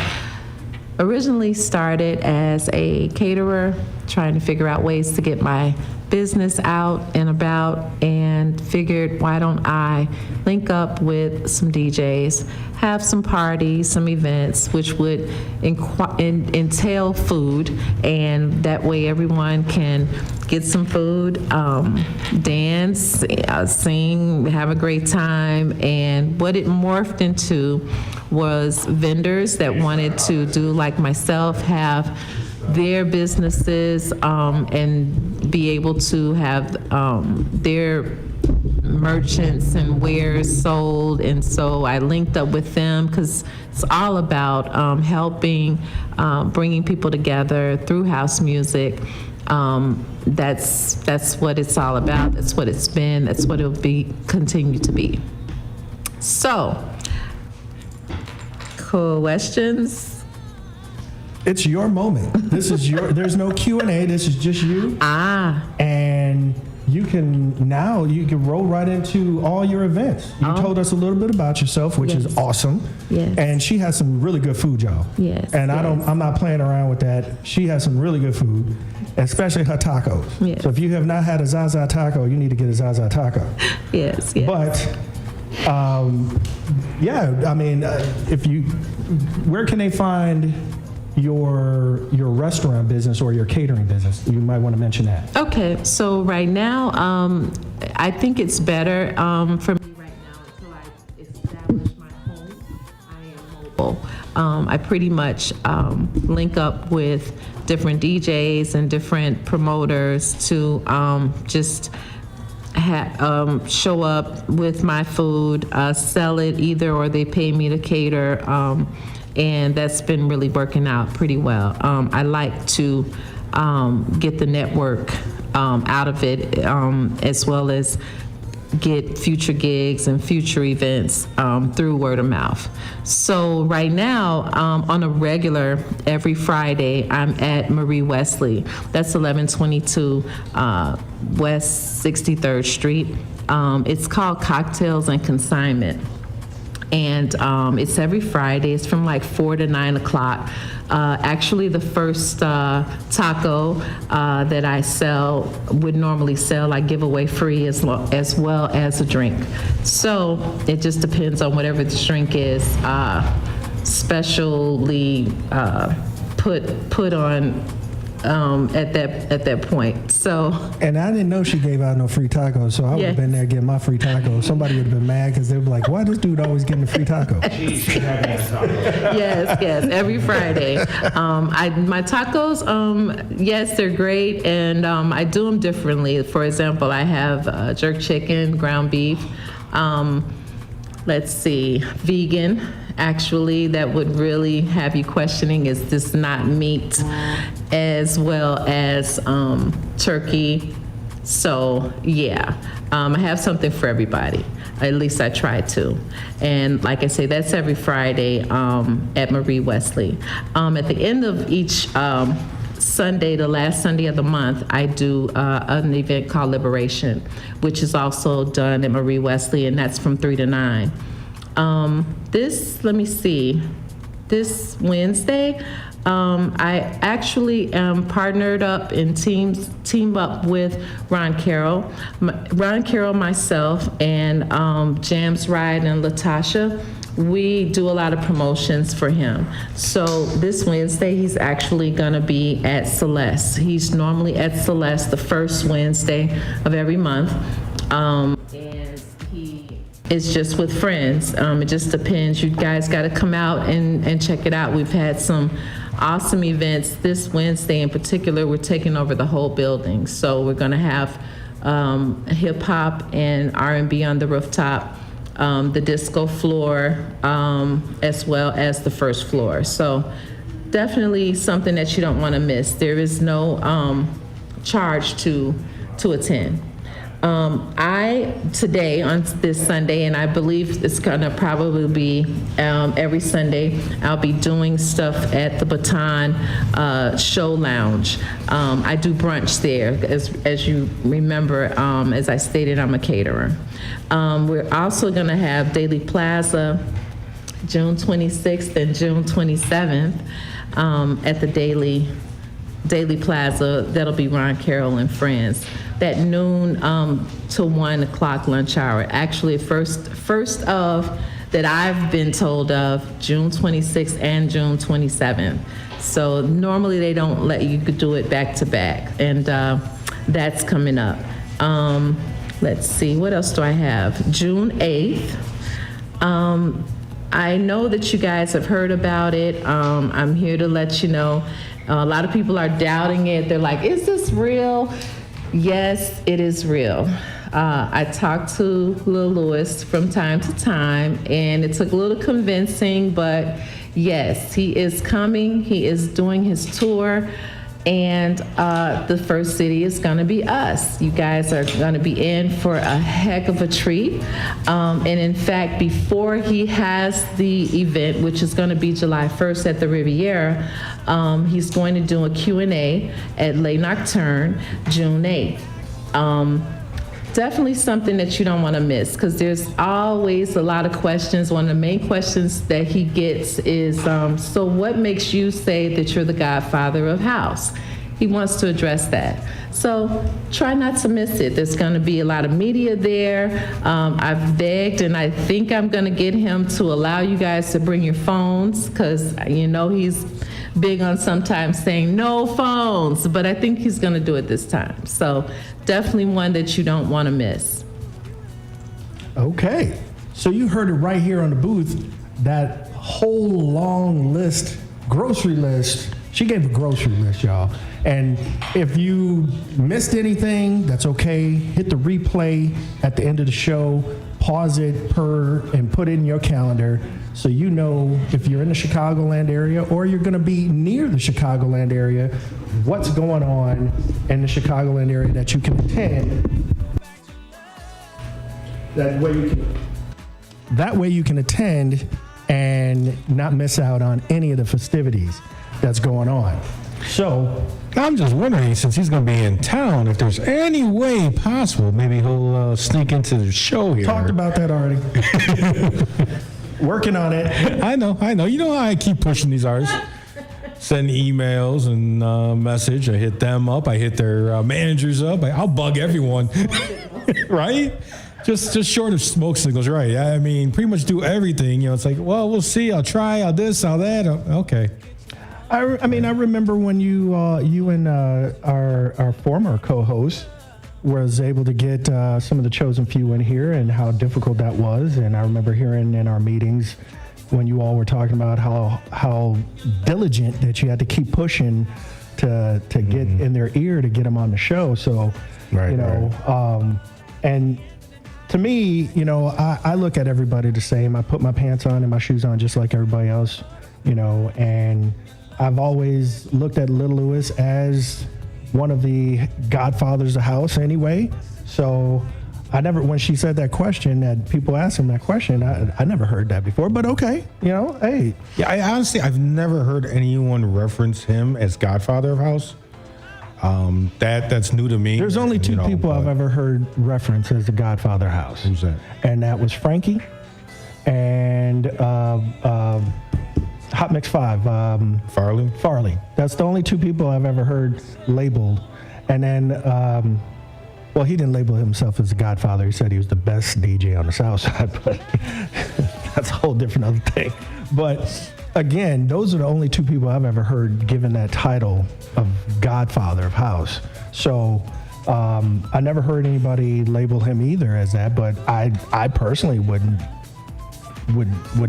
Originally started as a caterer, trying to figure out ways to get my business out and about, and figured, why don't I link up with some DJs, have some parties, some events, which would entail food, and that way everyone can get some food, dance, sing, have a great time. And what it morphed into was vendors that wanted to do like myself, have their businesses and be able to have their merchants and wares sold. And so I linked up with them because it's all about helping, bringing people together through house music. That's what it's all about. That's what it's been. That's what it'll be, continue to be. So, questions? It's your moment. This is your, there's no Q&A. This is just you. And you can roll right into all your events. You told us a little bit about yourself, which is awesome. Yes. And she has some really good food, y'all. Yes. And I'm not playing around with that. She has some really good food, especially her tacos. Yes. So if you have not had a Zaza taco, you need to get a Zaza taco. Yes. But I mean, where can they find your restaurant business or your catering business? You might want to mention that. Okay, so right now, I think it's better for me right now until I establish my home. I am mobile. I pretty much link up with different DJs and different promoters to just show up with my food, sell it either, or they pay me to cater. And that's been really working out pretty well. I like to get the network out of it, as well as get future gigs and future events through word of mouth. So right now, on a regular, every Friday, I'm at Marie Wesley. That's 1122 West 63rd Street. It's called Cocktails and Consignment. And it's every Friday. It's from like 4 to 9 o'clock. Actually, the first taco that I would normally sell, I give away free as well as a drink. So it just depends on whatever the drink is, specially put on at that point. So, and I didn't know she gave out no free tacos, so I would have been there getting my free taco. Somebody would have been mad because they were like, "Why this dude always getting a free taco?" Yes, every Friday. My tacos, yes, they're great, and I do them differently. For example, I have jerk chicken, ground beef. Let's see, vegan. Actually, that would really have you questioning, is this not meat, as well as turkey. So yeah, I have something for everybody. At least I try to. And like I say, that's every Friday at Marie Wesley. At the end of each Sunday, the last Sunday of the month, I do an event called Liberation, which is also done at Marie Wesley, and that's from 3 to 9. This Wednesday, I actually am partnered up in team up with Ron Carroll, myself, and Jams Ride and Latasha. We do a lot of promotions for him. So this Wednesday, he's actually gonna be at Celeste. He's normally at Celeste the first Wednesday of every month. And it's just with friends. It just depends. You guys got to come out and check it out. We've had some awesome events. This Wednesday in particular, we're taking over the whole building. So we're going to have hip hop and R&B on the rooftop, the disco floor, as well as the first floor. So definitely something that you don't want to miss. There is no charge to attend. Today on this Sunday, and I believe it's gonna probably be every Sunday, I'll be doing stuff at the Baton Show Lounge. I do brunch there, as you remember, as I stated, I'm a caterer. We're also gonna have Daily Plaza, June 26th and June 27th at the Daily Plaza. That'll be Ron Carroll and friends. That noon to 1 o'clock lunch hour. Actually, first of that I've been told of, June 26th and June 27th. So normally they don't let you do it back to back, and that's coming up. Let's see, what else do I have? June 8th. I know that you guys have heard about it. I'm here to let you know. A lot of people are doubting it. They're like, is this real? Yes, it is real. I talked to Lil Lewis from time to time, and it took a little convincing, but yes, he is coming. He is doing his tour, and the first city is going to be us. You guys are going to be in for a heck of a treat. And in fact, before he has the event, which is going to be July 1st at the Riviera, he's going to do a Q&A at Les Nocturnes, June 8th. Definitely something that you don't want to miss, because there's always a lot of questions. One of the main questions that he gets is, so what makes you say that you're the godfather of house? He wants to address that. So try not to miss it. There's going to be a lot of media there. I've begged, and I think I'm going to get him to allow you guys to bring your phones, because you know he's big on sometimes saying no phones, but I think he's going to do it this time. So definitely one that you don't want to miss. Okay, so you heard it right here on the booth, that whole long list, grocery list. She gave a grocery list, y'all. And if you missed anything, that's okay. Hit the replay at the end of the show, pause it and put it in your calendar, so you know if you're in the Chicagoland area or you're gonna be near the Chicagoland area, what's going on in the Chicagoland area that you can attend. That way you can attend and not miss out on any of the festivities that's going on. So I'm just wondering, since he's going to be in town, if there's any way possible, maybe he'll sneak into the show here. Talked about that already. Working on it. I know. You know how I keep pushing these artists. Send emails and message. I hit them up. I hit their managers up. I'll bug everyone. Right? Just short of smoke signals, right? I mean, pretty much do everything. You know, it's like, well, we'll see. I'll try. I'll this. I'll that. Okay. I mean, I remember when you and our former co-host was able to get some of the chosen few in here, and how difficult that was. And I remember hearing in our meetings when you all were talking about how diligent that you had to keep pushing to get in their ear to get them on the show. So, and to me, you know, I look at everybody the same. I put my pants on and my shoes on just like everybody else, you know, and I've always looked at Lil Lewis as one of the godfathers of house anyway. So when she said that question, that people asked him that question, I never heard that before, but okay, hey. Yeah, I've never heard anyone reference him as Godfather of House. That's new to me. There's only two people I've ever heard reference as the Godfather House. Who's that? And that was Frankie and Hot Mix 5. Farley. That's the only two people I've ever heard labeled. And then, well, he didn't label himself as the Godfather. He said he was the best DJ on the South Side, but that's a whole different other thing. But again, those are the only two people I've ever heard given that title of Godfather of House. So I never heard anybody label him either as that, but I personally would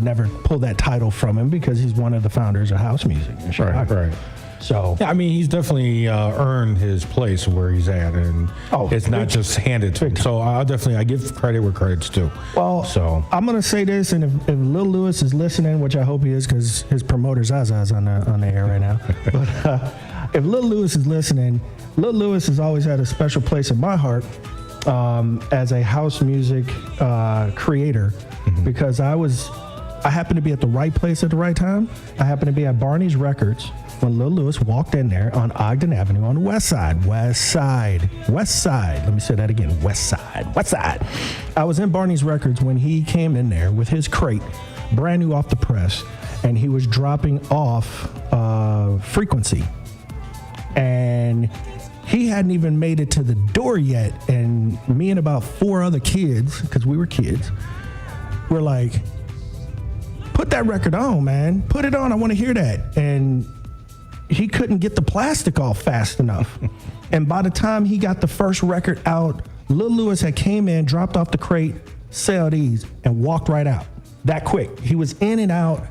never pull that title from him because he's one of the founders of house music in Chicago. Right. So yeah, I mean, he's definitely earned his place where he's at, and it's not just handed to him. So I give credit where credit's due. Well, so I'm gonna say this, and if Lil Lewis is listening, which I hope he is, because his promoter Zaza's on the air right now. But if Lil Lewis is listening, Lil Lewis has always had a special place in my heart as a house music creator, because I happened to be at the right place at the right time. I happened to be at Barney's Records when Lil Lewis walked in there on Ogden Avenue on the west side. Let me say that again. West side. I was in Barney's Records when he came in there with his crate, brand new off the press, and he was dropping off Frequency. And he hadn't even made it to the door yet. And me and about 4 other kids, because we were kids, were like, put that record on, man. Put it on. I want to hear that. And he couldn't get the plastic off fast enough. And by the time he got the first record out, Lil Lewis had came in, dropped off the crate, said these, and walked right out. That quick. He was in and out.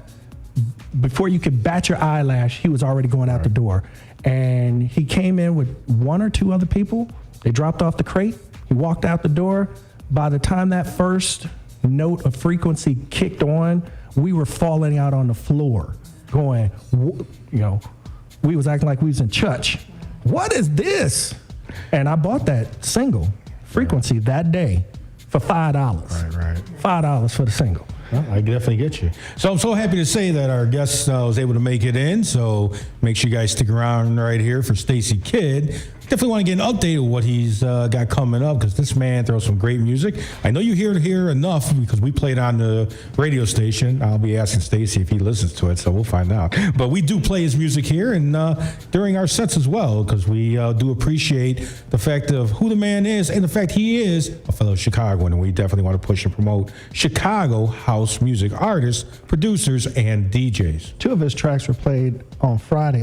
Before you could bat your eyelash, he was already going out the door. And he came in with 1 or 2 other people. They dropped off the crate. He walked out the door. By the time that first note of Frequency kicked on, we were falling out on the floor going, we was acting like we was in church. What is this? And I bought that single, Frequency, that day for $5. Right. $5 for the single. Well, I definitely get you. So I'm so happy to say that our guest was able to make it in. So make sure you guys stick around right here for Stacy Kidd. Definitely want to get an update of what he's got coming up, because this man throws some great music. I know you hear enough because we played on the radio station. I'll be asking Stacy if he listens to it, so we'll find out. But we do play his music here and during our sets as well, because we do appreciate the fact of who the man is and the fact he is a fellow Chicagoan, and we definitely want to push and promote Chicago house music artists, producers, and DJs. 2 of his tracks were played on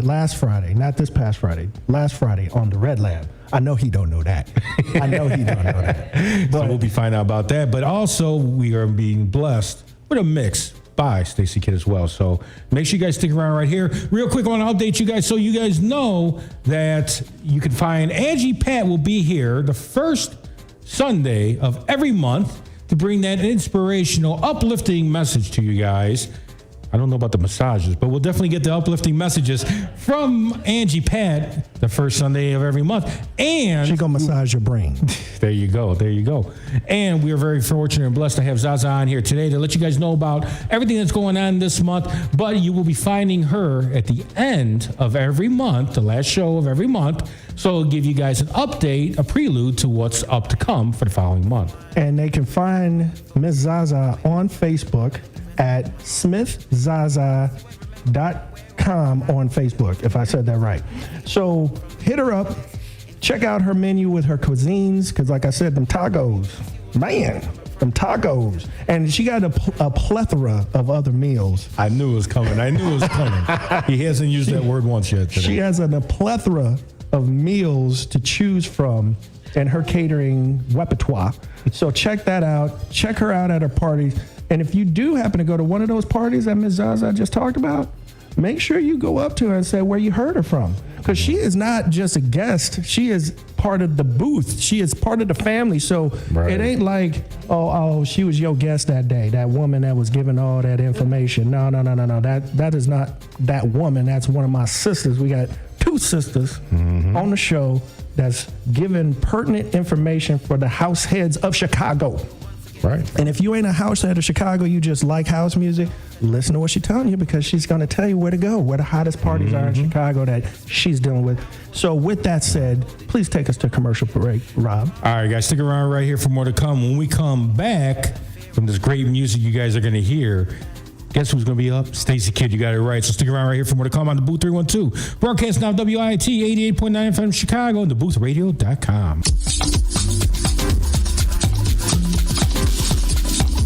last Friday, not this past Friday, last Friday on the Red Lab. I know he don't know that. So we'll be finding out about that. But also, we are being blessed with a mix by Stacy Kidd as well. So make sure you guys stick around right here. Real quick, I want to update you guys so you guys know that you can find Angie Pat will be here the first Sunday of every month to bring that inspirational, uplifting message to you guys. I don't know about the massages, but we'll definitely get the uplifting messages from Angie Pat the first Sunday of every month. And she's going to massage your brain. There you go. And we are very fortunate and blessed to have Zaza on here today to let you guys know about everything that's going on this month. But you will be finding her at the end of every month, the last show of every month. So it'll give you guys an update, a prelude to what's up to come for the following month. And they can find Miss Zaza on Facebook at smithzaza.com on Facebook, if I said that right. So hit her up, check out her menu with her cuisines, because like I said, them tacos, and she got a plethora of other meals. I knew it was coming. He hasn't used that word once yet today. She has a plethora of meals to choose from in her catering repertoire. So check that out. Check her out at her parties. And if you do happen to go to one of those parties that Ms. Zaza just talked about, make sure you go up to her and say where you heard her from. Because she is not just a guest. She is part of the booth. She is part of the family. So It ain't like, oh, she was your guest that day, that woman that was giving all that information. No. That is not that woman. That's one of my sisters. We got 2 sisters on the show that's giving pertinent information for the house heads of Chicago. Right. And if you ain't a house head of Chicago, you just like house music, listen to what she's telling you, because she's going to tell you where to go, where the hottest parties are in Chicago that she's dealing with. So with that said, please take us to commercial break, Rob. All right, guys, stick around right here for more to come. When we come back from this great music you guys are going to hear, guess who's going to be up? Stacy Kidd, you got it right. So stick around right here for more to come on the Booth 312. Broadcast now WIT 88.9 FM Chicago and DaBoothRadio.com.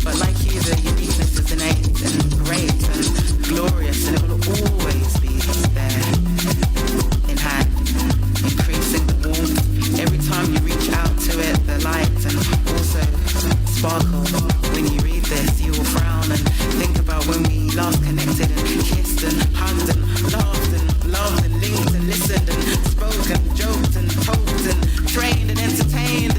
But like you, the uniqueness is innate and great and glorious, and it will always be there in hand, increasing the warmth. Every time you reach out to it, the light and also sparkle. When you read this, you will frown and think about when we last connected and kissed and hugged and laughed and loved and linked and listened and spoke and joked and hoped and trained and entertained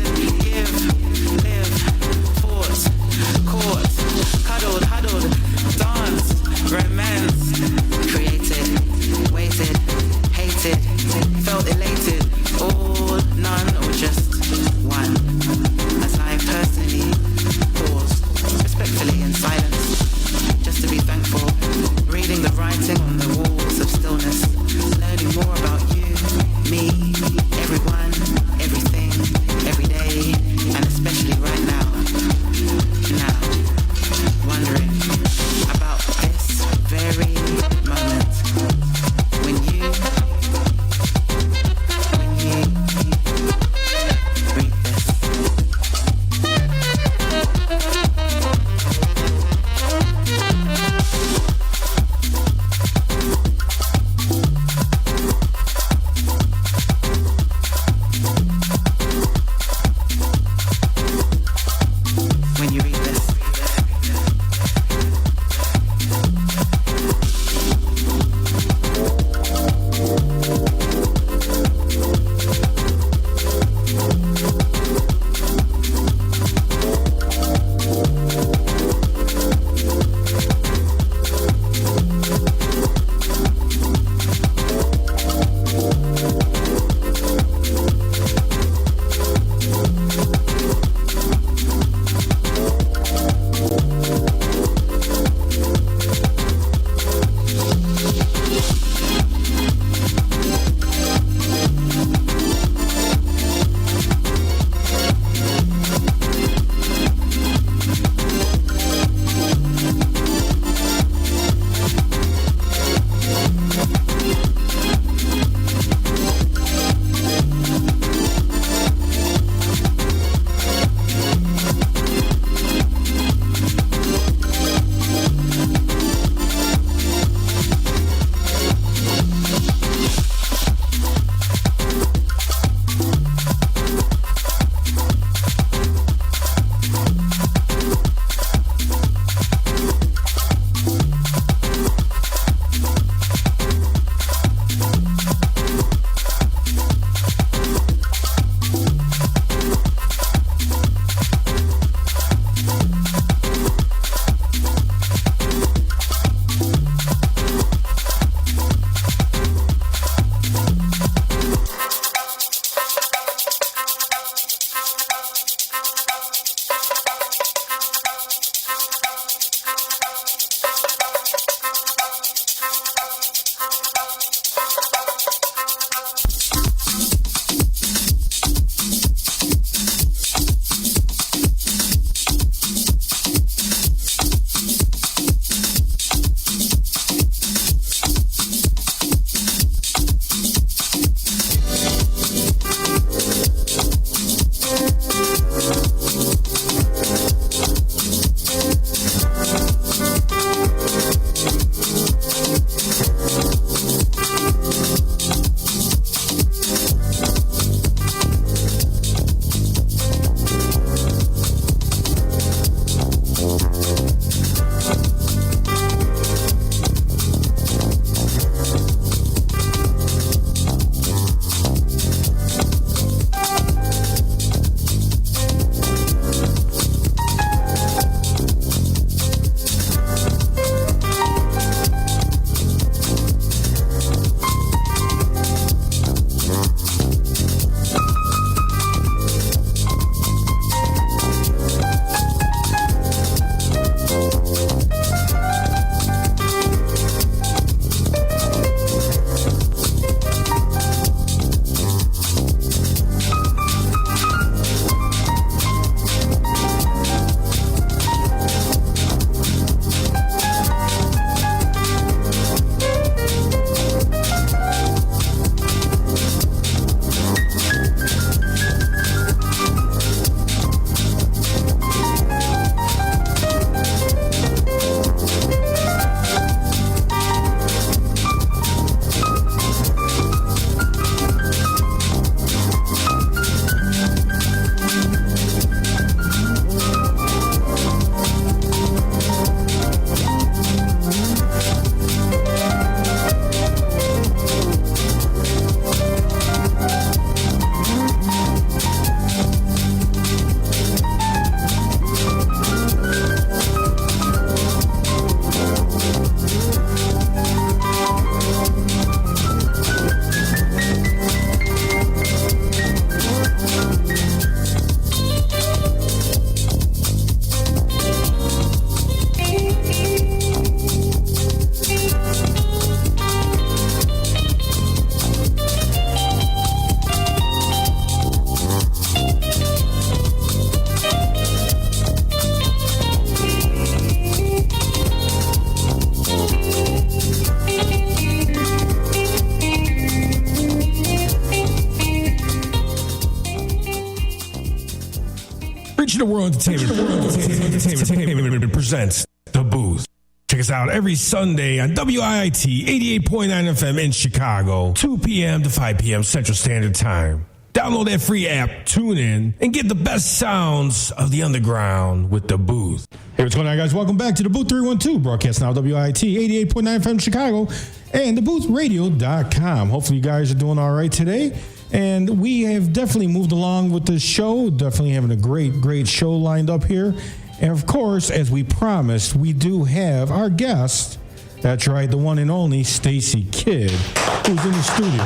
Digital World Entertainment presents The Booth. Check us out every Sunday on WIIT 88.9 FM in Chicago, 2 p.m. to 5 p.m. Central Standard Time. Download that free app, tune in, and get the best sounds of the underground with The Booth. Hey, what's going on, guys? Welcome back to the DaBooth312, broadcast now WIIT 88.9 FM Chicago and DaBoothRadio.com. Hopefully you guys are doing all right today. And we have definitely moved along with this show, definitely having a great show lined up here. And of course, as we promised, we do have our guest. That's right, the one and only Stacy Kidd, who's in the studio.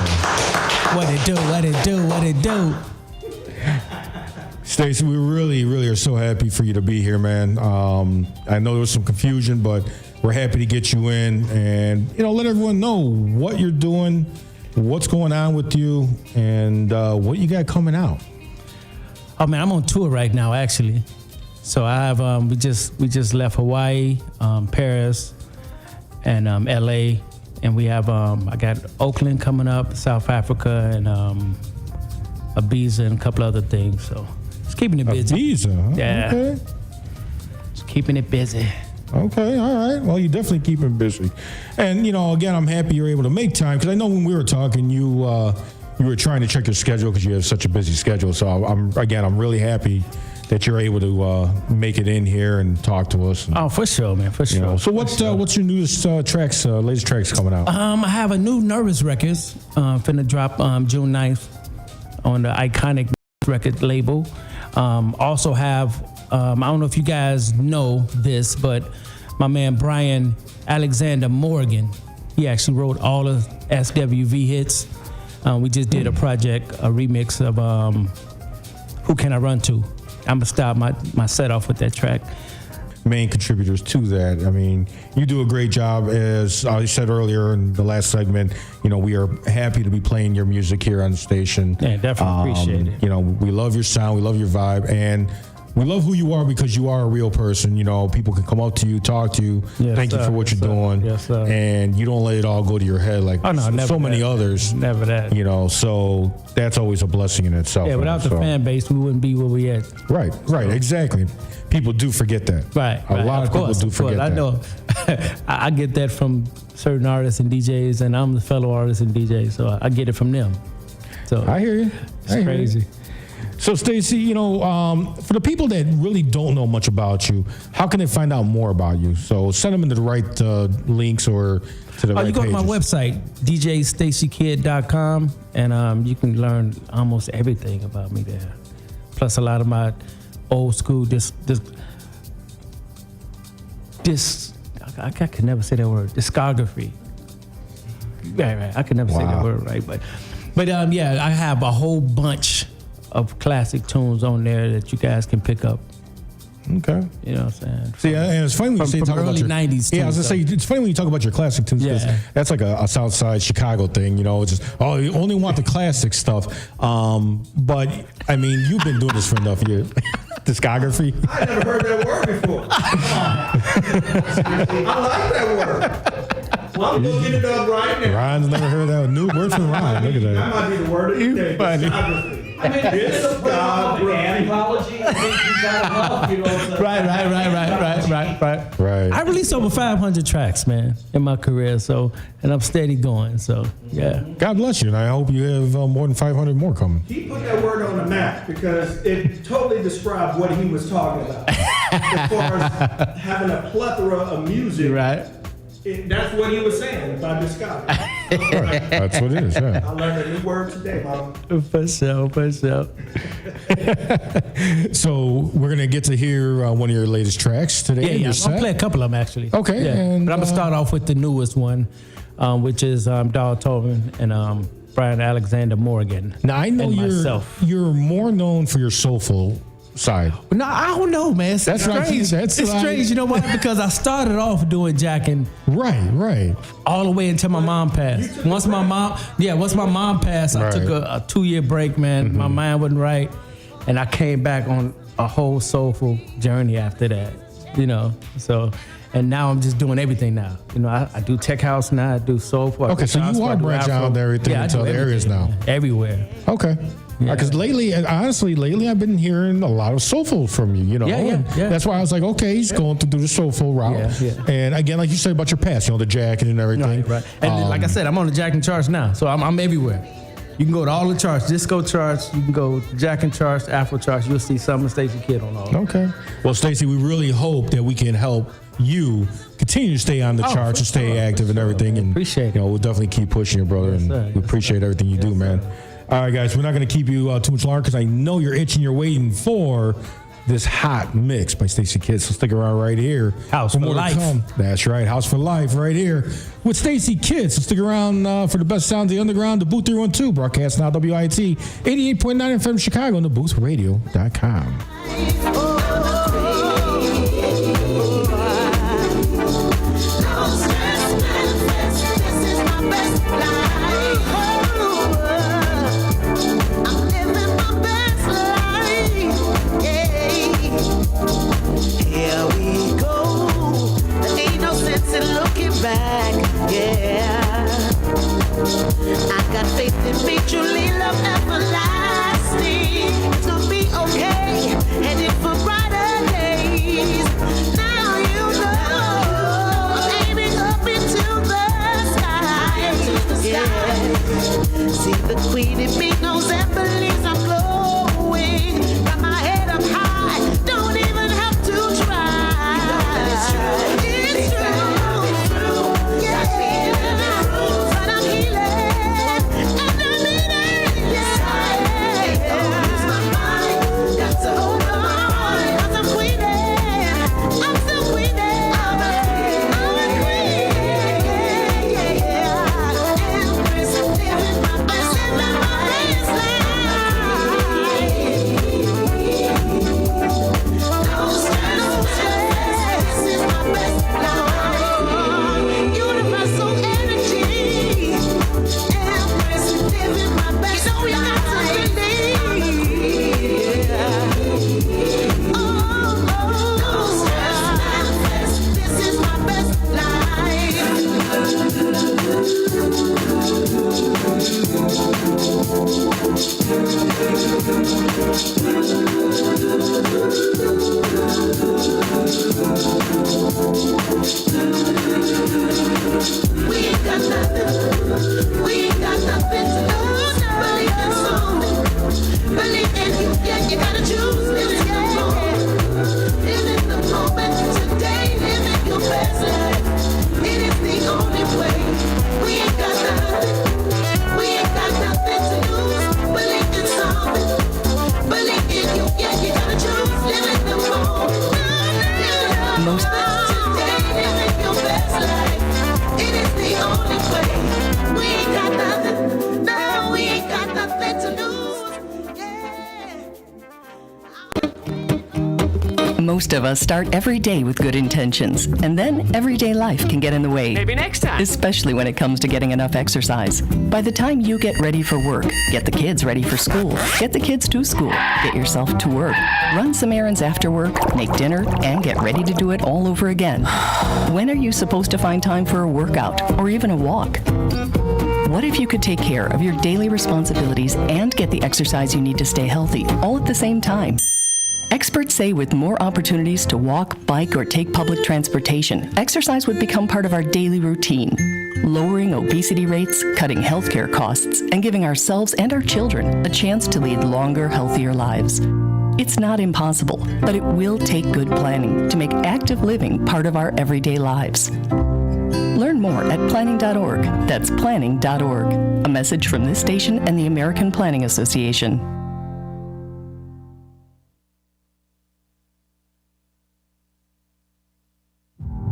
What it do? Stacy, we really are so happy for you to be here, man. I know there was some confusion, but we're happy to get you in and, let everyone know what you're doing, what's going on with you, and what you got coming out. Oh man, I'm on tour right now, actually. So I have we just left Hawaii, Paris, and LA, and we have I got Oakland coming up, South Africa, and Ibiza, and a couple other things. So it's keeping it busy. Ibiza, huh? Yeah. Okay. It's keeping it busy. Okay, all right. Well, you definitely keep him busy. And, again, I'm happy you're able to make time because I know when we were talking, you were trying to check your schedule because you have such a busy schedule. So, I'm really happy that you're able to make it in here and talk to us. And, for sure, man, for sure. So, what's your newest latest tracks coming out? I have a new Nervous Records finna drop June 9th on the Iconic record label. Also have... I don't know if you guys know this, but my man Brian Alexander Morgan, he actually wrote all of SWV hits. We just did a project, a remix of Who Can I Run To? I'm gonna start my set off with that track. Main contributors to that. I mean, you do a great job. As I said earlier in the last segment, we are happy to be playing your music here on the station. Yeah, definitely appreciate it. We love your sound, we love your vibe, and we love who you are because you are a real person. People can come up to you, talk to you, thank you for what you're doing. Yes, sir. And you don't let it all go to your head like so many others. Never that. So that's always a blessing in itself. Yeah, without the fan base, we wouldn't be where we at. Right, exactly. People do forget that. Right. A lot of people do forget that. I know. I get that from certain artists and DJs, and I'm the fellow artist and DJ, so I get it from them. So I hear you. It's crazy. So, Stacy, for the people that really don't know much about you, how can they find out more about you? So, send them into the right links or to the right you go pages. to my website, djstacykid.com, and you can learn almost everything about me there. Plus, a lot of my old school I can never say that word, discography. Right. I can never say that word right, but I have a whole bunch of classic tunes on there that you guys can pick up. Okay. You know what I'm saying? See, and it's funny when you say talk about your 90s. Yeah, I was gonna say it's funny when you talk about your classic tunes because that's like a South Side Chicago thing. It's just you only want the classic stuff. But I mean, you've been doing this for enough years. Discography. I never heard that word before. I like that word. Well, I'm looking it up right now. Ryan's never heard that new word from Ryan. Look at that. That might be the word of the day. Funny. I mean, it's a anthology. Right. I released over 500 tracks, man, in my career. And I'm steady going. So, yeah. God bless you, and I hope you have more than 500 more coming. He put that word on the map because it totally described what he was talking about. As far as having a plethora of music. Right. That's what he was saying about discography. Right. That's what it is, yeah. I learned a new word today, Mama. For sure. So we're going to get to hear one of your latest tracks today. Yeah. I'll play a couple of them, actually. Okay. Yeah. And, but I'm going to start off with the newest one, which is Dahl Tobin and Brian Alexander Morgan. Now, I know you're more known for your soulful side. No, I don't know, man. That's strange. It's strange. You know why? Because I started off doing jacking. Right. All the way until my mom passed. Once my mom passed, I took a 2-year break, man. Mm-hmm. My mind wasn't right. And I came back on a whole soulful journey after that, So, And now I'm just doing everything now. You know, I do tech house now. I do soulful. Okay, so you are branching out everything into other areas now. Everywhere. Okay. Because lately, I've been hearing a lot of soulful from you. You know, Yeah. That's why I was like, okay, he's going to do the soulful route. Yeah. And again, like you said about your past, you know, the jacket and everything. Right. And like I said, I'm on the Jack and charts now, so I'm everywhere. You can go to all the charts, disco charts. You can go to Jack and charts, Afro charts. You'll see some of Stacy Kidd on all. Okay. Well, Stacy, we really hope that we can help you continue to stay on the charts and stay active and everything. And appreciate it. You know, we'll definitely keep pushing you, brother. And we appreciate everything you do, man. All right, guys, we're not going to keep you too much longer because I know you're itching. You're waiting for this hot mix by Stacy Kidd. So stick around right here. House for life. That's right. House for life right here with Stacy Kidd. So stick around for the best sound of the underground, DaBooth312, broadcast now WIT 88.9 FM Chicago and DaBoothRadio.com. Back, yeah. I got faith in me, truly love everlasting. It's gonna be okay, headed for brighter days. Now you know, I'm aiming up into the sky. Yeah. See the queen in me knows and believes I'm glowing. Got my head up high, don't even have to try. You know that it's true. It's true. Most of us start every day with good intentions, and then everyday life can get in the way. Maybe next time. Especially when it comes to getting enough exercise. By the time you get ready for work, get the kids ready for school, get the kids to school, get yourself to work, run some errands after work, make dinner, and get ready to do it all over again. When are you supposed to find time for a workout or even a walk? What if you could take care of your daily responsibilities and get the exercise you need to stay healthy, all at the same time? Experts say with more opportunities to walk, bike, or take public transportation, exercise would become part of our daily routine, lowering obesity rates, cutting healthcare costs, and giving ourselves and our children a chance to lead longer, healthier lives. It's not impossible, but it will take good planning to make active living part of our everyday lives. Learn more at planning.org. That's planning.org. A message from this station and the American Planning Association.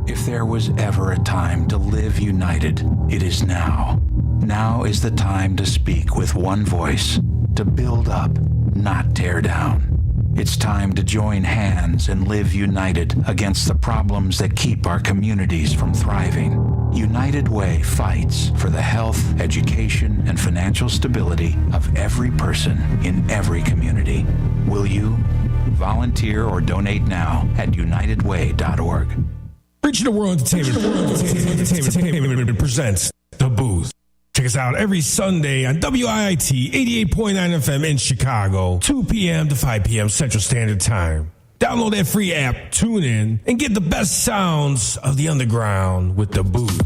If there was ever a time to live united, it is now. Now is the time to speak with one voice, to build up, not tear down. It's time to join hands and live united against the problems that keep our communities from thriving. United Way fights for the health, education, and financial stability of every person in every community. Will you? Volunteer or donate now at unitedway.org. Reaching the World Entertainment presents The Booth. Check us out every Sunday on WIIT 88.9 FM in Chicago, 2 p.m. to 5 p.m. Central Standard Time. Download that free app, tune in, and get the best sounds of the underground with The Booth.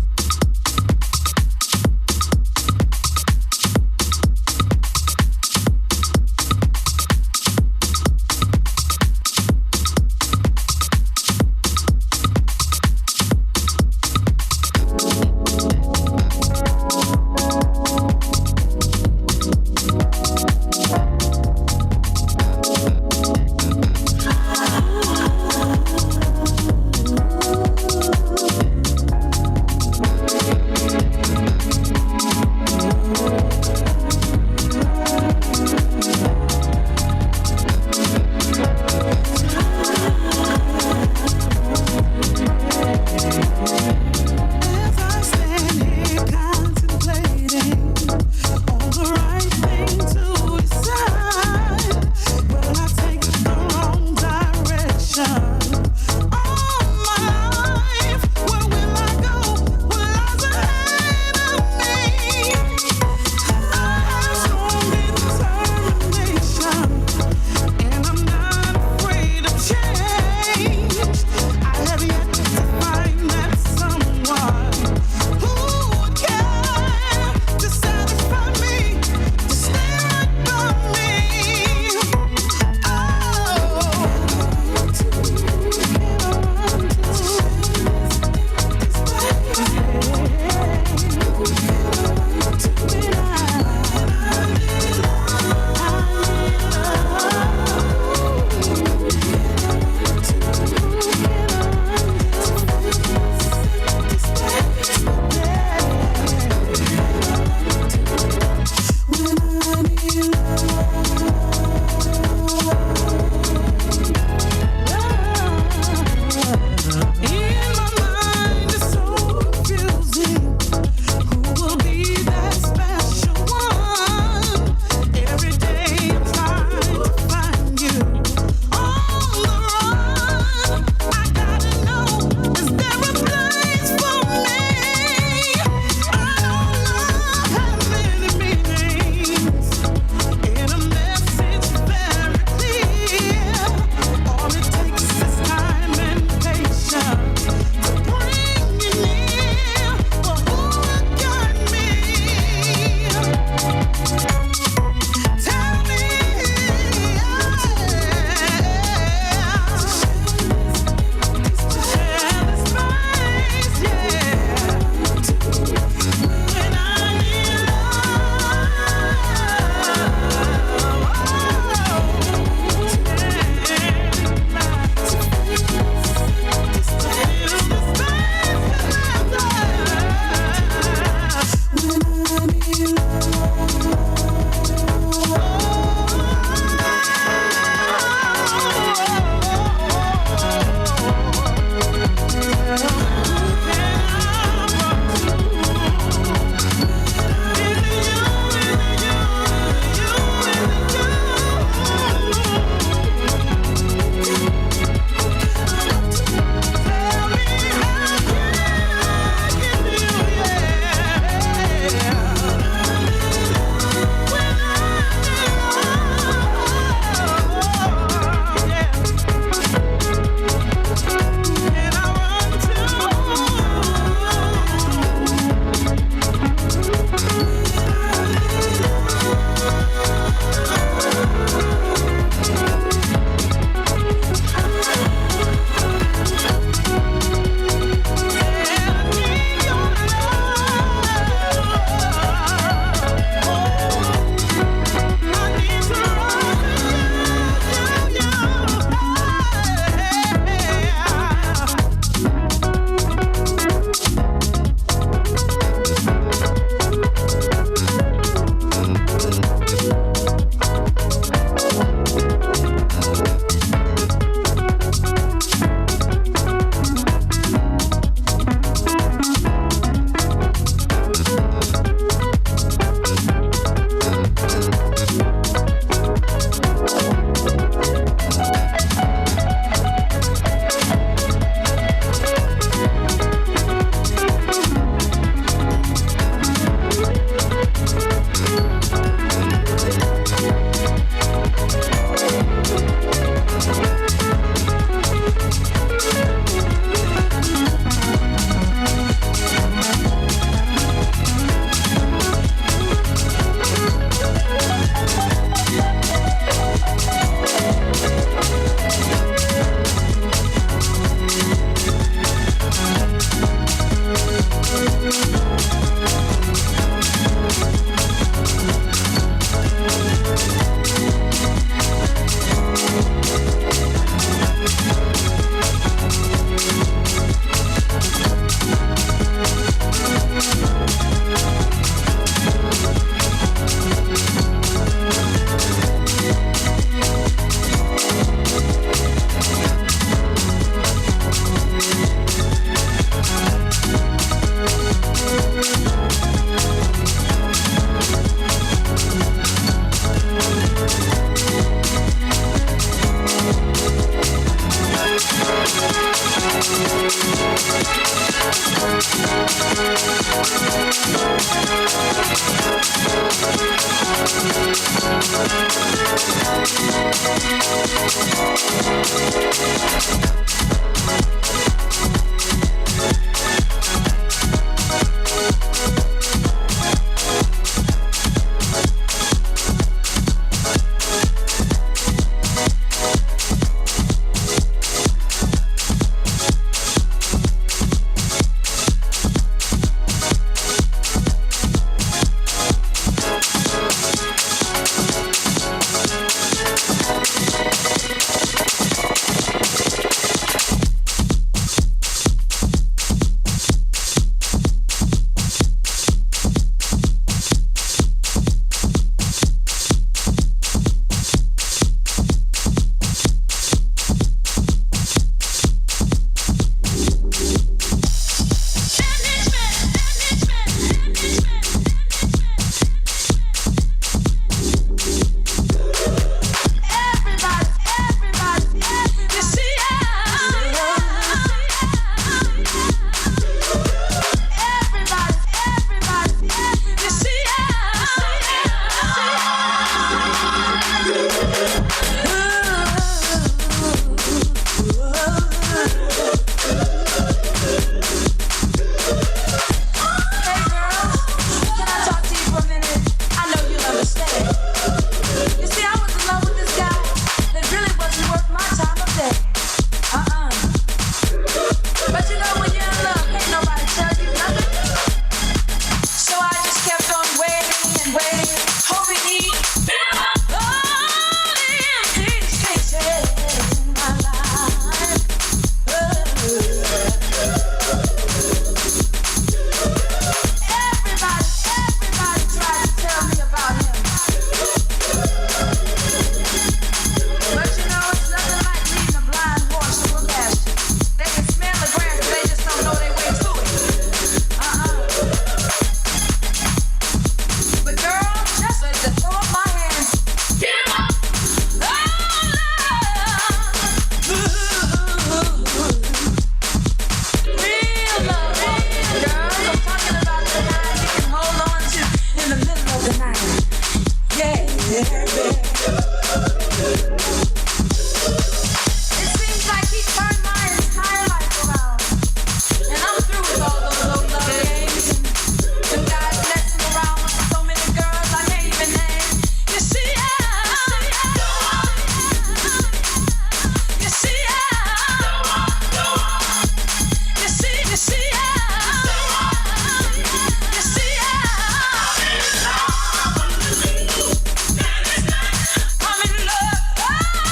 I'm in love.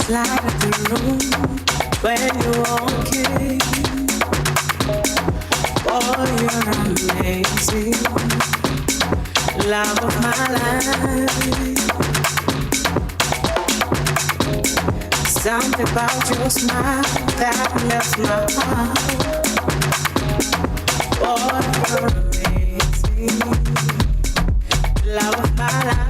just light up the room when you walk in. Boy, you're amazing, love of my life. Something about your smile that melts my heart. Boy, you're amazing, love of my life.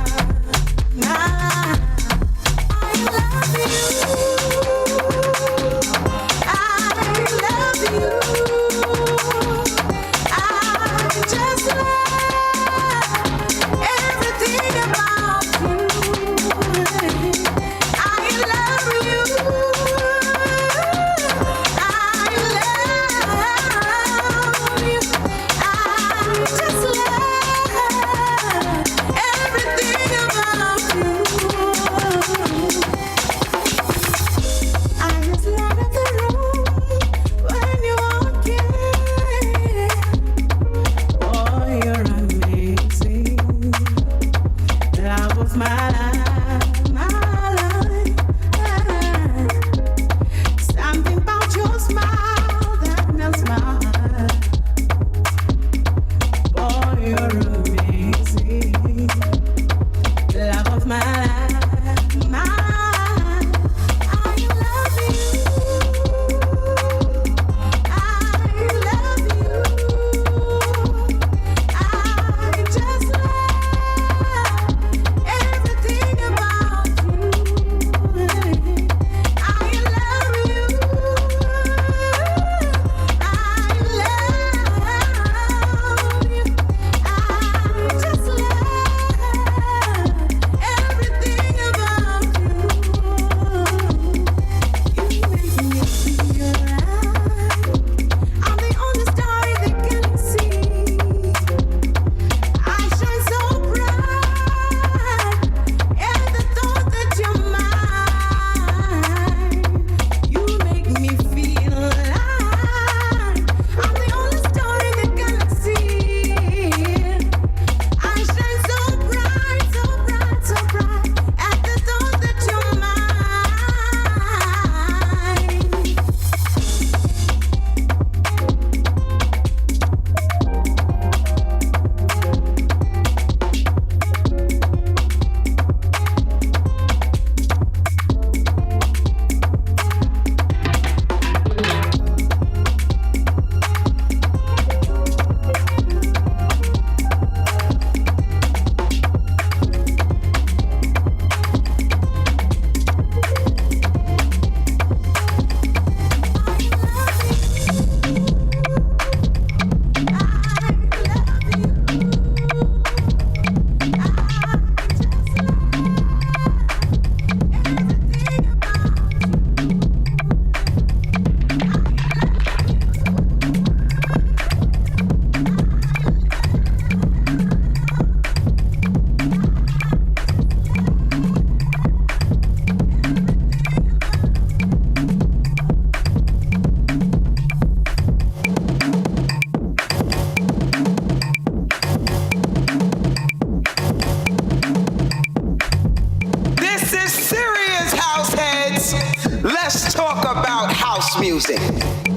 Music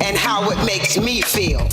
and how it makes me feel.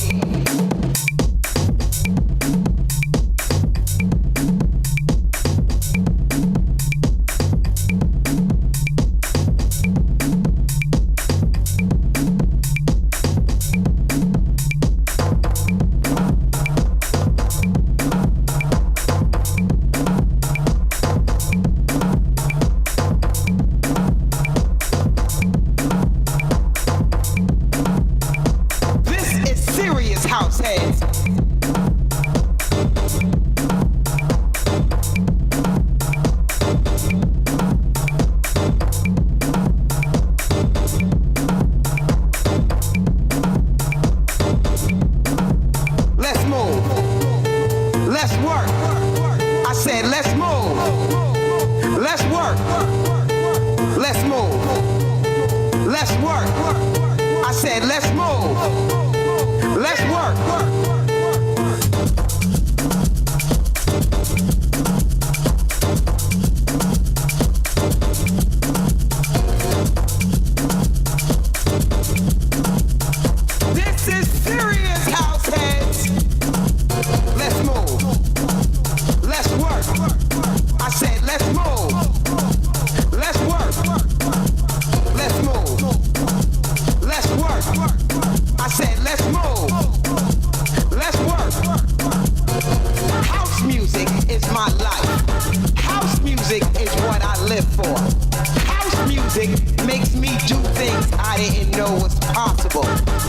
music makes me do things I didn't know was possible.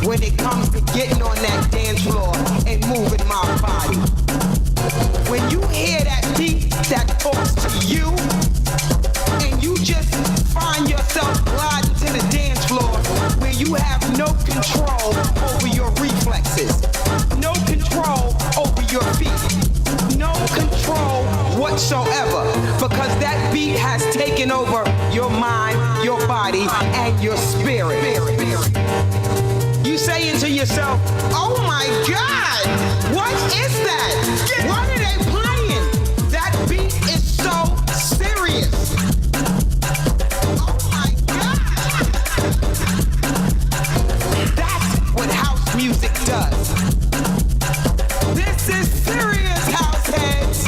When it comes to getting on that dance floor and moving my body. When you hear that beat that talks to you, and you just find yourself gliding to the dance floor where you have no control over your reflexes, no control over your feet, no control whatsoever, because that beat has taken over your mind, your body, and your spirit. You saying to yourself, oh my God, what is that? What are they playing? That beat is so serious. Oh my God. That's what house music does. This is serious, house heads.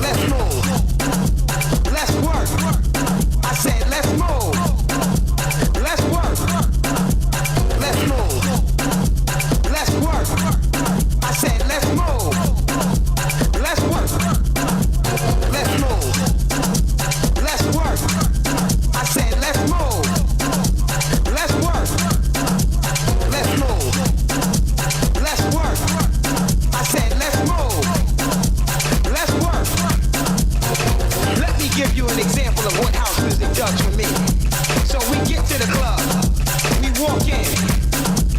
Let's move. Let's work. I said let's move. Let's work. Let's move. Let's work. I said let's move. Let's work. Let's move. Let's work. I said let's move. Let's work. Let's move. Let's work. I said let's move. Let's work. Let me give you an example of what house music does for me. So we get to the club. We walk in.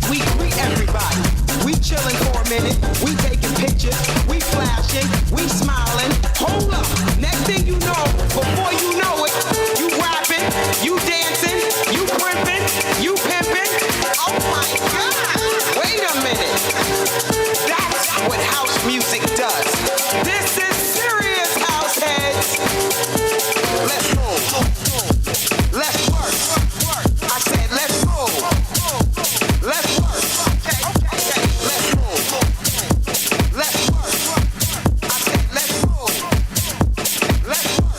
We greet everybody. We chilling for a minute. We taking pictures. We flashing. We smiling. Hold up. Next thing you know, before you know it, you rapping, you dancing, you primping, you pimping. Oh my God. Wait a minute. That's what house music does. This is serious, house heads. Let's move. Let's work. I said let's move. Let's work. Let's move. Let's work. I said let's move. Let's work.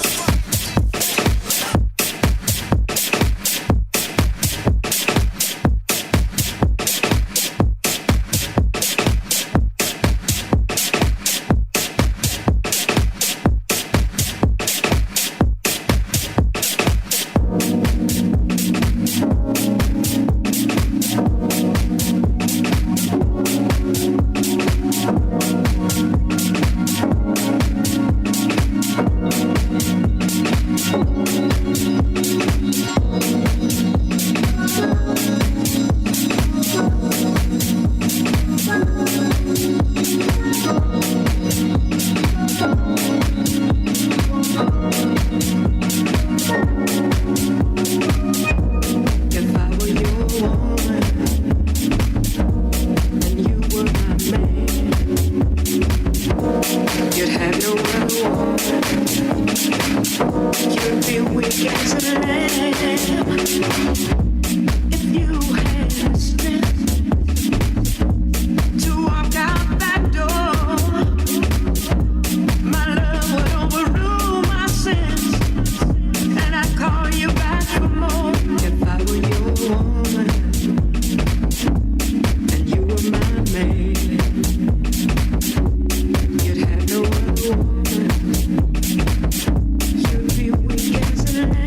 If I were your woman and you were my man, you'd have no other woman. You'd be weak as a lamb. If you had strength to walk out that door, my love would overrule my sense, and I'd call you back for more. If I were your woman and you were my man, you'd have no other woman. You'd be weak as a lamb.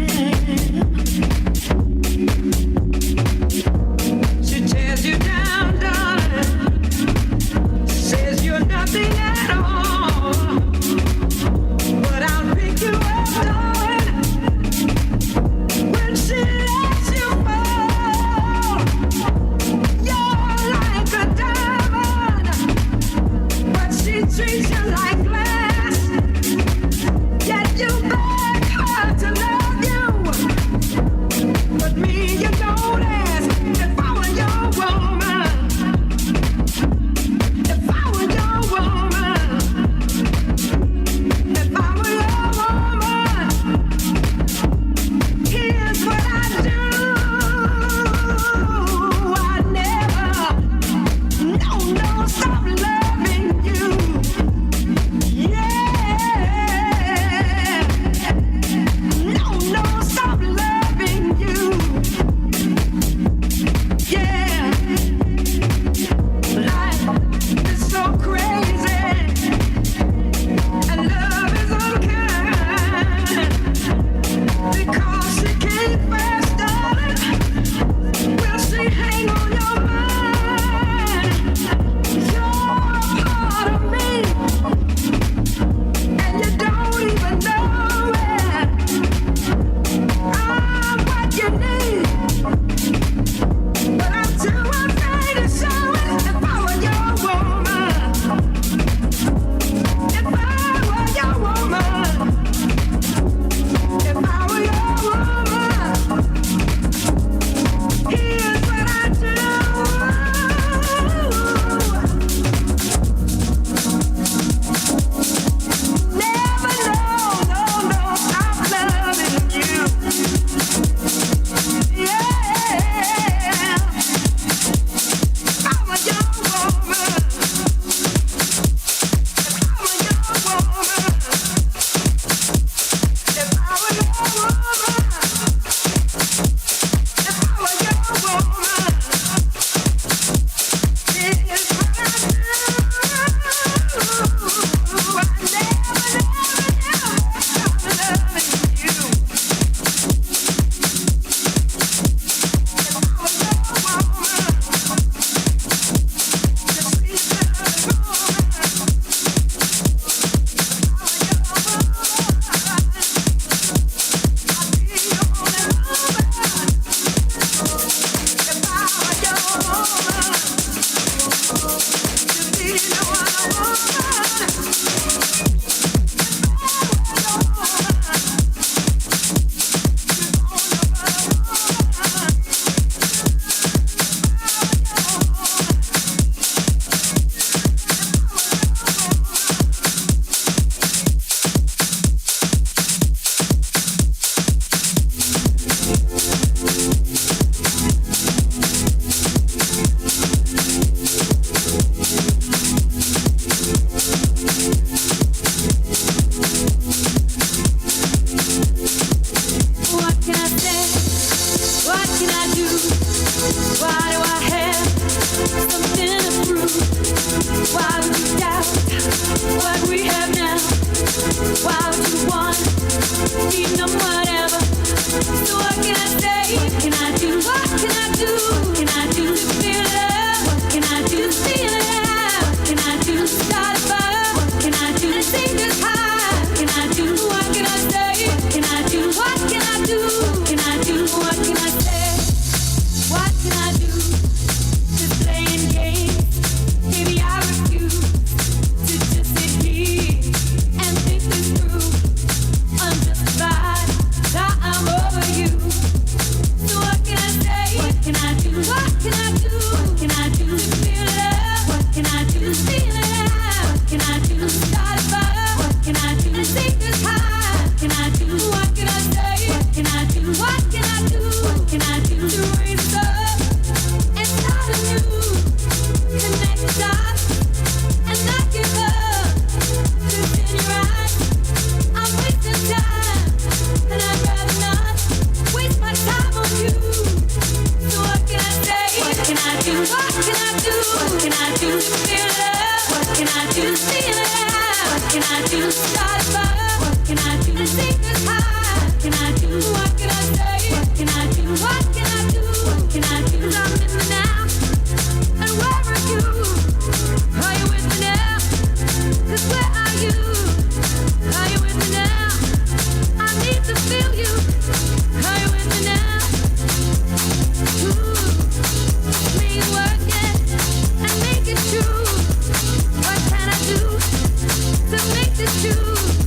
can I do? Start a fire. What can I do? And take this high. What can I do? What can I say? What can I do? What can I do? What can I do? 'Cause I'm in the now. And where are you? Are you with me now? 'Cause where are you? Are you with me now? I need to feel you. Are you with me now? Ooh, please work it and make it true. What can I do to make this true?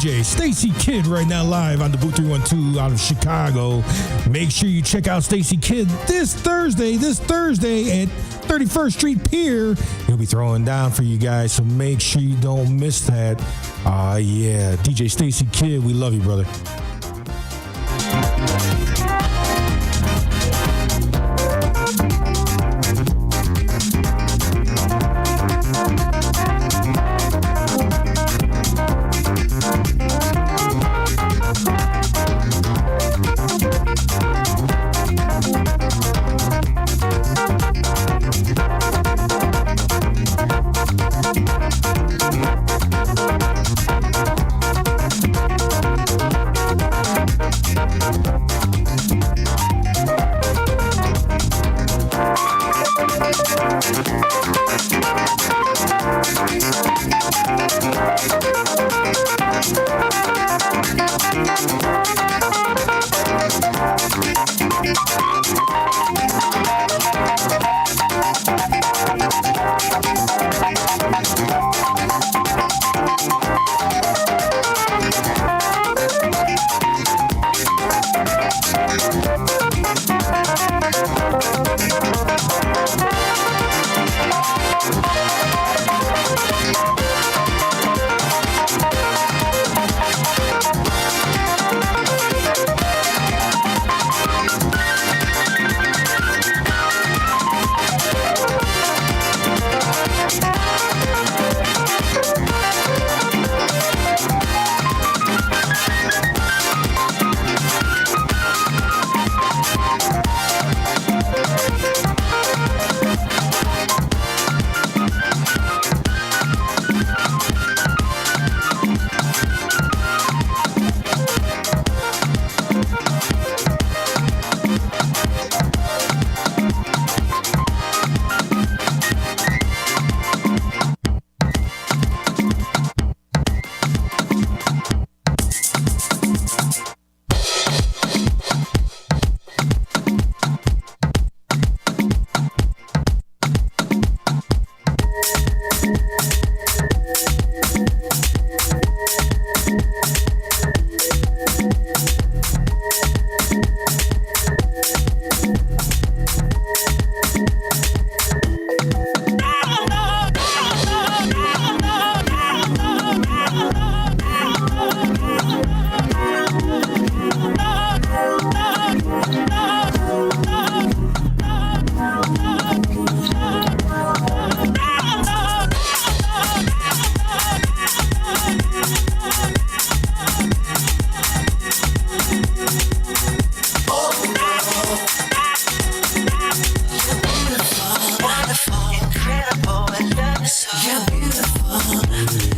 DJ Stacy Kidd right now live on DaBooth312 out of Chicago. Make sure you check out Stacy Kidd this Thursday at 31st Street Pier. He'll be throwing down for you guys, so make sure you don't miss that. Yeah, DJ Stacy Kidd, we love you, brother.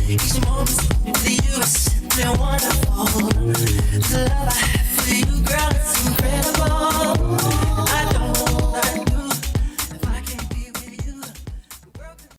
Each moment with you is simply wonderful. The love I